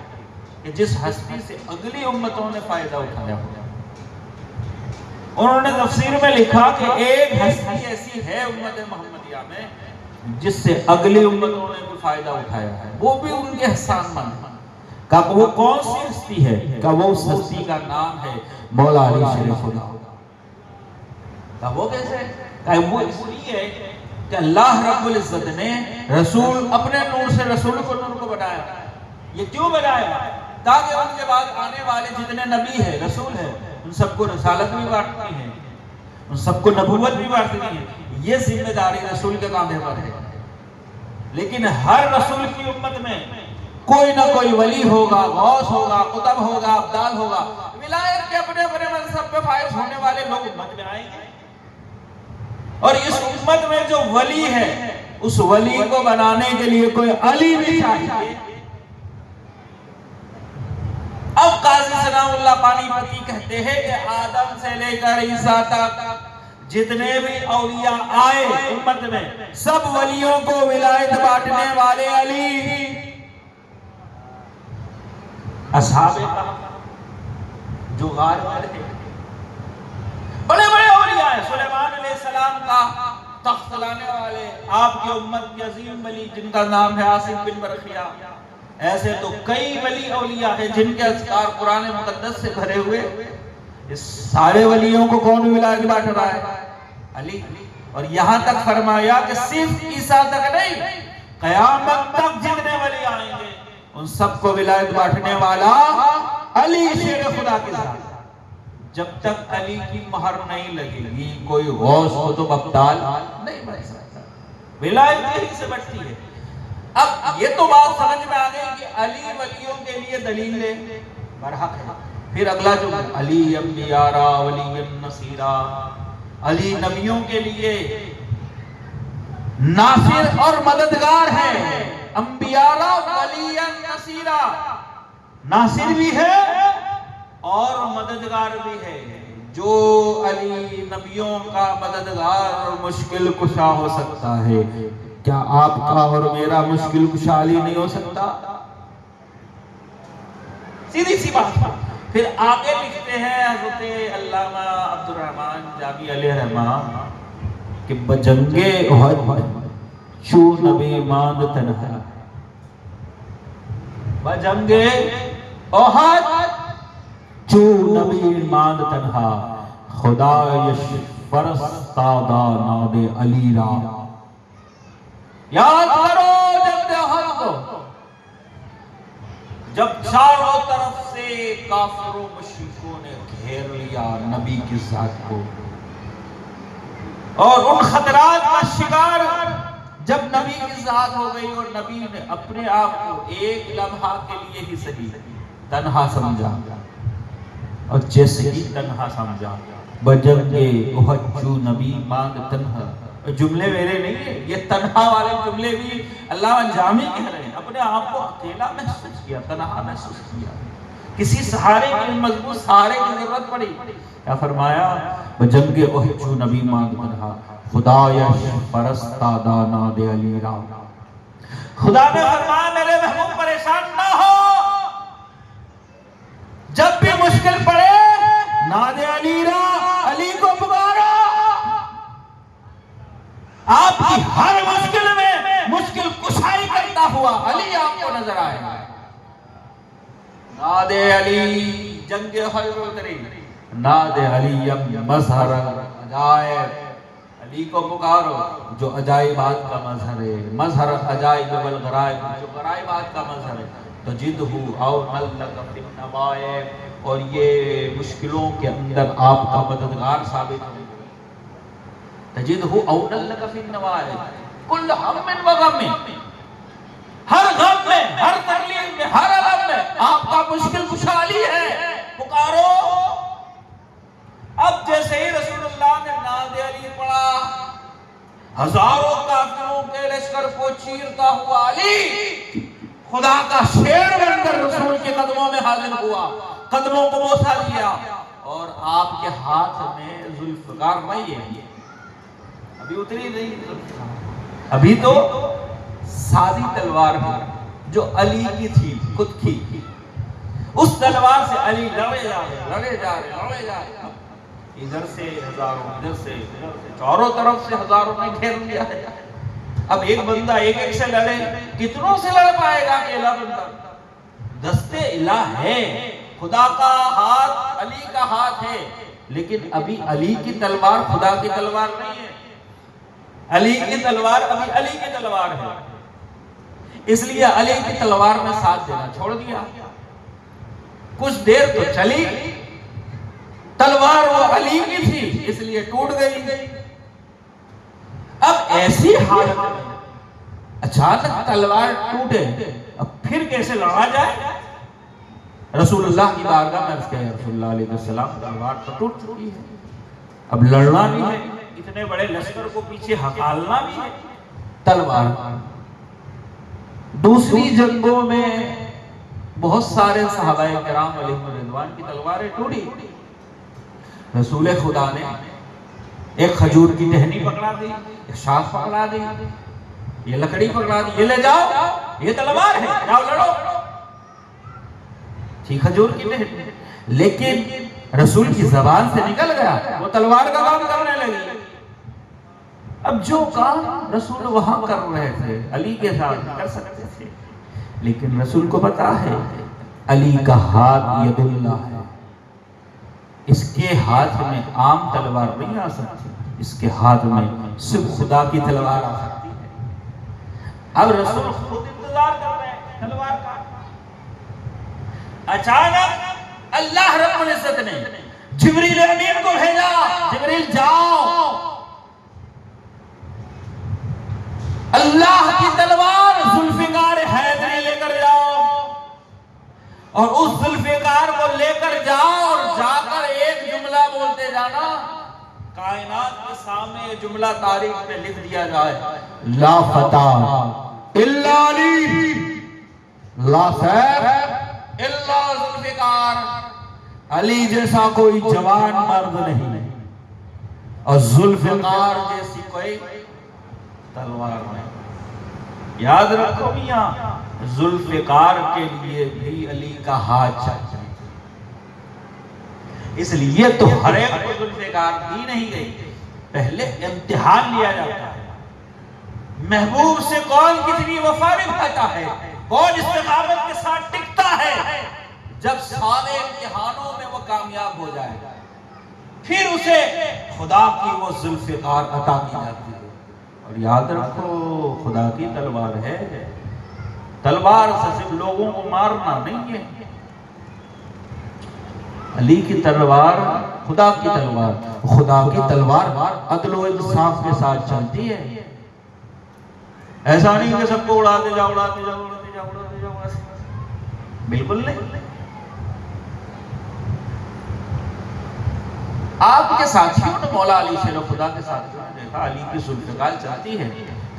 कि जिस हस्ती से अगली उम्मतों ने फायदा उठाया हो। उन्होंने तफसीर में लिखा कि एक हस्ती ऐसी है उम्मत मोहम्मदिया में जिससे अगली उम्मतों ने भी फायदा उठाया है, वो भी उनके एहसानमंद है। का वो कौन सी हस्ती है? का वो उस हस्ती का नाम है मौला अली शेर खुदा। का वो कैसे? का वो इसलिए कि अल्लाह रब्बुल इज्जत ने रसूल अपने नूर से रसूल को नूर को बनाया। ये क्यों बनाया? ताकि उनके बाद आने वाले जितने नबी है रसूल है उन सबको रसालत भी बांटनी है, उन सबको नबूवत भी बांटनी है। ये जिम्मेदारी रसूल के कांधे पर है। लेकिन हर रसूल की उम्मत में कोई ना कोई वली होगा, गौस होगा, कुतब होगा, अब्दाल होगा, विलायत के अपने अपने मनसब पे फायज होने वाले लोग उम्मत में आएंगे। और इस उम्मत में जो वली है उस वली को बनाने के लिए कोई अली भी चाहिए। अब काजी सनाउल्लाह पानीपती कहते हैं कि आदम से लेकर ईसा तक जितने भी औलिया आए उम्मत में, सब वलियों को विलायत बांटने वाले अली असहाबे जो गार में रहे, बड़े बड़े औलिया हैं। सुलेमान अलैहिस्सलाम का तख्त लाने वाले आपकी उम्मत के अजीम वली जिनका नाम है आसिफ बिन बरखिया। ऐसे तो कई वली औलिया हैं जिनके अज़कार कुरान मुक़द्दस से भरे हुए। इस सारे वलियों को कौन विलायत बांट रहा है? अली। और यहां तक फरमाया कि सिर्फ ईसा तक नहीं, क़यामत तक जितने वली आएंगे उन सबको विलायत बांटने वाला अली शेर खुदा के साथ। जब तक अली की मोहर नहीं लगेगी कोई गौस कुतुब अब्दाल नहीं बन सकता। विलायत यही से बढ़ती है। अब ये तो बात समझ में आ गई कि अली वलियों के लिए दलील बरहक है। फिर अगला जो अली अंबियारा वलियन नसीरा, अली नबियों के लिए नासिर और मददगार है। अंबियारा वलियन नसीरा, नासिर भी है और मददगार भी है। जो अली नबियों का मददगार और मुश्किल कुशा हो सकता है, क्या आपका और मेरा मुश्किल कुशा अली नहीं हो सकता? सीधी सी बात। फिर आगे लिखते हैं हज़रत अल्लामा अब्दुर रहमान जामी अलैहिर्रहमान कि बजंगे उहद चू नबी मांद तन्हा, बजंगे उहद चू नबी मांद तन्हा, खुदा यश फरस्तादा नादे अली रा। याद करो जब उहद को, जब चारों तरफ से काफिरों मुश्रिकों ने घेर लिया नबी की जात को और उन खतरात का शिकार जब नबी की जात हो गई और नबी ने अपने आप को एक लम्हा के लिए ही सही तन्हा समझा, और जैसे ही तन्हा समझा बजंगे उहज्जू नबी मांग तन्हा। जुमले मेरे नहीं है, ये तन्हा वाले जुमले भी अल्लाह जामी कह रहे हैं। अपने आप को अकेला महसूस किया, तन्हा महसूस किया, किसी सहारे की मजबूत सहारे की जरूरत पड़ी। क्या फरमाया? बजंगे उहज्जू नबी मांग तन्हा, खुदा यश फरस्तादा नादे अली रा। खुदा ने फरमाया मेरे महबूब परेशान ना हो, जब भी मुश्किल पड़े नादे अली रा, अली को पुकारो। आपकी हर मुश्किल में मुश्किल कुशाई करता हुआ अली आपको नजर आएगा। नादे अली जंगे हजरतरी, नादे अली मजहर अजायब, अली को पुकारो जो अजाइबात का मजहर है। मजहर अजाइब वल गराइब, जो गराइबात का मजहर है। तो जिदहू और और ये मुश्किलों के अंदर आपका मददगार साबित हो। तजिदहू औनल लक फिन नवाए कुल हम्मिन व गम्मिन, हर गम में, हर तकलीफ में, हर अलम में आपका मुश्किल कुशा अली है, पुकारो। अब जैसे ही रसूलुल्लाह ने नादे अली पढ़ा, हजारों काफिरों के लश्कर को चीरता हुआ अली खुदा का शेर बनकर रसूल के कदमों में हाजिर हुआ, कदमों को बोसा दिया और आपके हाथ में जुल्फकार नहीं है, अभी उतरी नहीं, अभी तो सादी तलवार है जो अली की थी, खुद की। उस तलवार से अली लड़े जा रहे। इधर से हजारों, इधर से चारों तरफ से हजारों ने घेर लिया है। अब एक बंदा एक से लड़े, कितनों से लड़ पाएगा अकेला बंदा? दस्ते इला है, खुदा का हाथ, अली का हाथ है, लेकिन अभी अली की तलवार खुदा की तलवार नहीं है। अली की तलवार अभी अली की तलवार है, इसलिए अली की तलवार में साथ देना छोड़ दिया। कुछ देर तो चली, तलवार वो अली की थी इसलिए टूट गई। अब ऐसी हालत में अचानक तलवार टूटे, अब फिर कैसे लड़ा जाए? रसूलुल्लाह की बारगाह में अर्ज़ किया, रसूलुल्लाह अलैहि वसल्लम तलवार तो टूट चुकी है, अब लड़ना भी है, इतने बड़े लश्कर को पीछे हकालना भी है। तलवार दूसरी जंगों में बहुत सारे सहाबाए किराम अलैहिम रिदवान की तलवारें टूटी। रसूल खुदा ने एक खजूर की टहनी पकड़ा दी, एक शाख पकड़ा दी, ये लकड़ी पकड़ा दी, ये ले जाओ, ये तलवार है, जाओ लड़ो। ठीक, खजूर की टहनी, लेकिन रसूल की जबान से निकल गया, वो तलवार का काम करने लगी। अब जो काम रसूल वहां कर रहे थे अली के साथ कर सकते थे, लेकिन रसूल को पता है अली का हाथ यदुल्लाह है, इसके हाथ में आम तलवार नहीं आ सकती, इसके हाथ में सिर्फ खुदा की तलवार आ सकती है। अब रसूल खुद इंतजार कर रहे हैं तलवार का। अचानक अल्लाह रब्बुल इज्जत ने जिब्रील अमीन को भेजा, जिब्रील जाओ, अल्लाह की तलवार जुल्फिकार हैदरी लेकर जाओ, और उस जुल्फिकार को लेकर जाओ और जाकर एक जुमला बोलते जाना, कायनात के सामने ये जुमला तारीख में लिख दिया जाए, ला फता इल्ला अली, ला सैफ इल्ला जुल्फिकार, अली जैसा कोई जवान मर्द नहीं और जुल्फिकार जैसी कोई तलवार नहीं। याद रखो मियां, जुल्फिकार के लिए भी अली का हाथ चाहिए, इसलिए तो हर एक को जुल्फिकार दी नहीं गई, पहले इम्तिहान लिया जाता है। महबूब से कौन कितनी वफा निभाता है, कौन इस्तिकामत के साथ टिकता है, जब सारे इम्तिहानों में वो कामयाब हो जाएगा, फिर उसे खुदा की वो जुल्फिकार अता की जाती है। और याद रखो, खुदा की तलवार है, तलवार से सिर्फ लोगों को मारना नहीं है, अली की तलवार खुदा की तलवार, खुदा की तलवार अदल व इंसाफ के साथ चलती है। ऐसा नहीं कि सबको उड़ाते जाओ, उड़ाते जाओ, उड़ाते जाओ, उड़ाते जाओ, बिल्कुल नहीं। आपके साथियों ने मौला अली शेर खुदा के साथियों ने देखा अली की जुल्फिकार चलती है।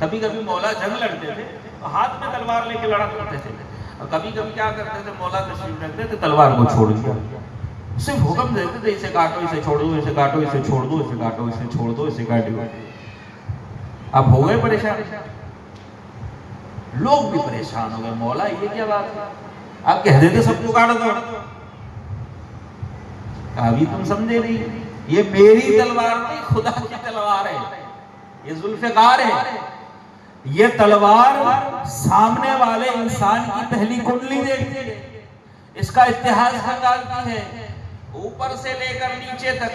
कभी कभी मौला जंग लड़ते थे तो हाथ में तलवार लेके लड़ा करते थे, और कभी कभी क्या करते थे, मौला तशरीफ रखते थे, तलवार को छोड़ दिया, सिर्फ हुक्म देते थे, इसे काटो, इसे छोड़ दो, इसे काटो, इसे छोड़ दो, इसे काटो, इसे छोड़ दो, इसे काटो। अब हो गए परेशान, लोग भी परेशान हो गए, मौला ये क्या बात है, आप कह देते सबको काट दो, अभी तुम समझे नहीं, ये मेरी तलवार नहीं, खुदा की तलवार है, ये जुल्फिकार है, ये तलवार सामने वाले इंसान की पहली कुंडली देखती है, इसका इतिहास बताती है, ऊपर से लेकर नीचे तक,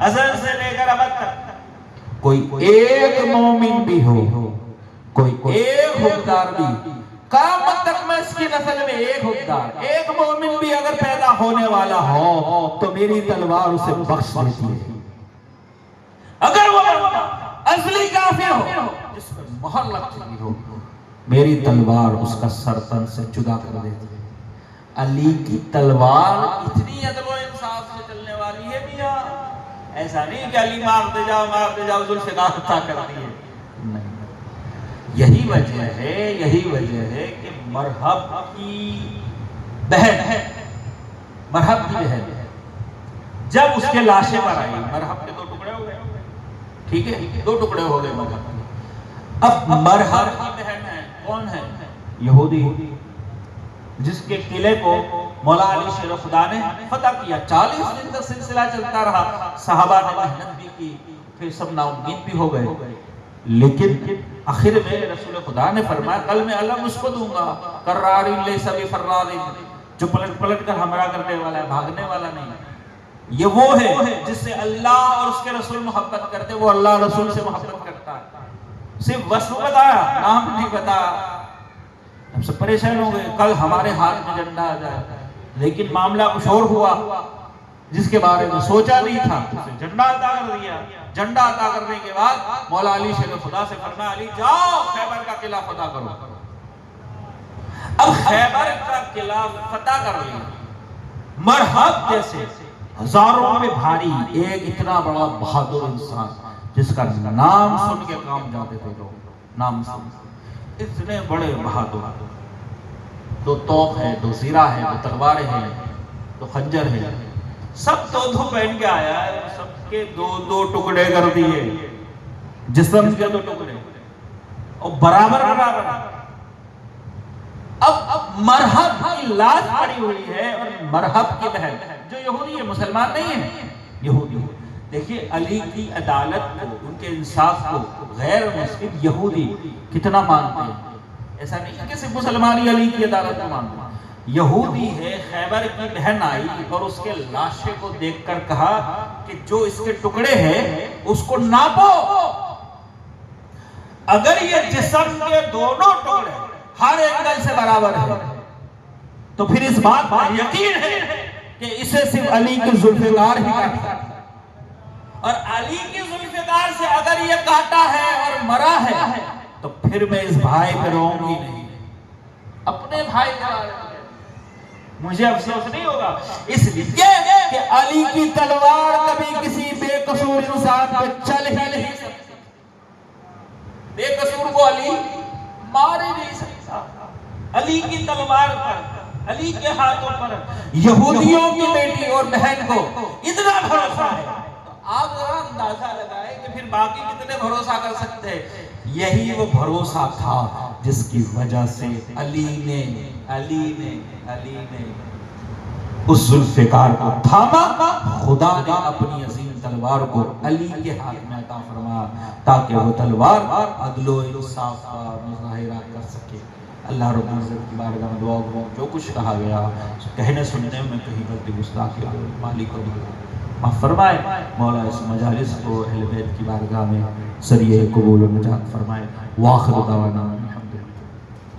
अज़ल से लेकर अबद तक, कोई एक मोमिन भी हो, कोई एक हुक्मदार भी, क़यामत तक में इसकी नस्ल में एक हुक्मदार, एक मोमिन भी अगर पैदा होने वाला हो तो मेरी तलवार उसे बख्श देती है। अगर वो असली काफिर हो, जिसमें मोहर लग चुकी हो, मेरी तलवार उसका सरतन से जुदा कर देती है। अली की तलवार इतनी अदल व इंसाफ से चलने वाली है मियां, ऐसा नहीं कि अली मारते जाओ जुल्फिकार अता करती है, नहीं। यही वजह है कि मरहब की बहन जब उसके लाशें पर आई, मरहब के 2 टुकड़े हो गए, ठीक है, 2 टुकड़े हो गए मरहब के। अब मरहब की बहन है, कौन है? यहूदी, जिसके किले को मौला अली शेर खुदा ने फतह किया। 40 दिन तक सिलसिला चलता रहा, सहाबा ने मेहनत भी की, फिर सब नाउम्मीद भी हो गए, लेकिन आखिर में रसूल खुदा ने फरमाया, कल मैं अलग उसको दूंगा, कर्रारिन लैसा बिफर्रारिन, जो पलट कर हमला करने वाला है, भागने वाला नहीं। ये वो है जिससे अल्लाह और उसके रसूल मोहब्बत करते, वो अल्लाह रसूल से मोहब्बत करता है। सिर्फ वस्फ बताया, नाम नहीं बताया। हम सब परेशान हो गए, कल हमारे हाथ में झंडा आ जाए, लेकिन मामला कुछ और हुआ जिसके बारे में सोचा नहीं था, उसे झंडा अता कर दिया। झंडा अता करने के बाद मौला अली शेर खुदा से फरमाया, अली जाओ खैबर का किला फतह करो। अब खैबर का किला फतह कर लिया, मरहब जैसे हजारों में भारी एक इतना बड़ा बहादुर इंसान, जिसका नाम सुन के काम जाते थे लोग, नाम सुन, इतने बड़े बहादुर दो तोक है, दो सिरा है, दो तलवारें हैं, दो खंजर है, सब दो दो पहन के आया है, सबके दो दो टुकड़े कर दिए, जिस्म के दो टुकड़े, और बराबर बराबर। अब मरहब की लाश पड़ी हुई है, और मरहब की बहन जो यहूदी है, मुसलमान नहीं है, यहूदी है। देखिए अली की अदालत को, उनके इंसाफ को गैर मुस्लिम यहूदी कितना मानते हैं। ऐसा नहीं है कि सिर्फ मुसलमान ही अली की अदालत को मानते हैं। यहूदी है, खैबर की बहन आई और उसके लाशे को देखकर कहा कि जो इसके टुकड़े हैं उसको नापो, अगर ये जिस्म के दोनों टुकड़े हर एंगल से बराबर है तो फिर इस बात पर यकीन है कि इसे सिर्फ अली के जुल्फिकार ही काट सकता है, और अली की जुल्फिकार से अगर ये काटा है और मरा है तो फिर मैं इस भाई पे रोऊंगी नहीं, अपने भाई के बारे में मुझे अफसोस नहीं होगा, इसलिए कि अली की तलवार कभी किसी बेकसूर इंसान पे चल ही नहीं सकती। बेकसूर को अली मार ही नहीं सकता। अली की तलवार पर, अली के हाथों पर यहूदियों की बेटी और बहन को इतना भरोसा है, आप जरा अंदाजा लगाए कि फिर बाकी कितने भरोसा कर सकते हैं। यही वो भरोसा था जिसकी वजह से अली ने उस जुल्फिकार को थामा। खुदा ने अपनी अजीम तलवार को अली के हाथ में अता फरमाया ताकि वो तलवार अदलो इंसाफ का मुजाहिरा कर सके। अल्लाह रब्बुल इज्जत की बारगाह में दुआ करूं, जो कुछ कहा गया कहने सुनने में कहीं गलती गुस्ताखी हो, मालिक को माफ फरमाए। मौला इस मजालिस को अहले बैत की बारगाह में सरिये कबूल और नजात फरमाए। वाखिर दावाना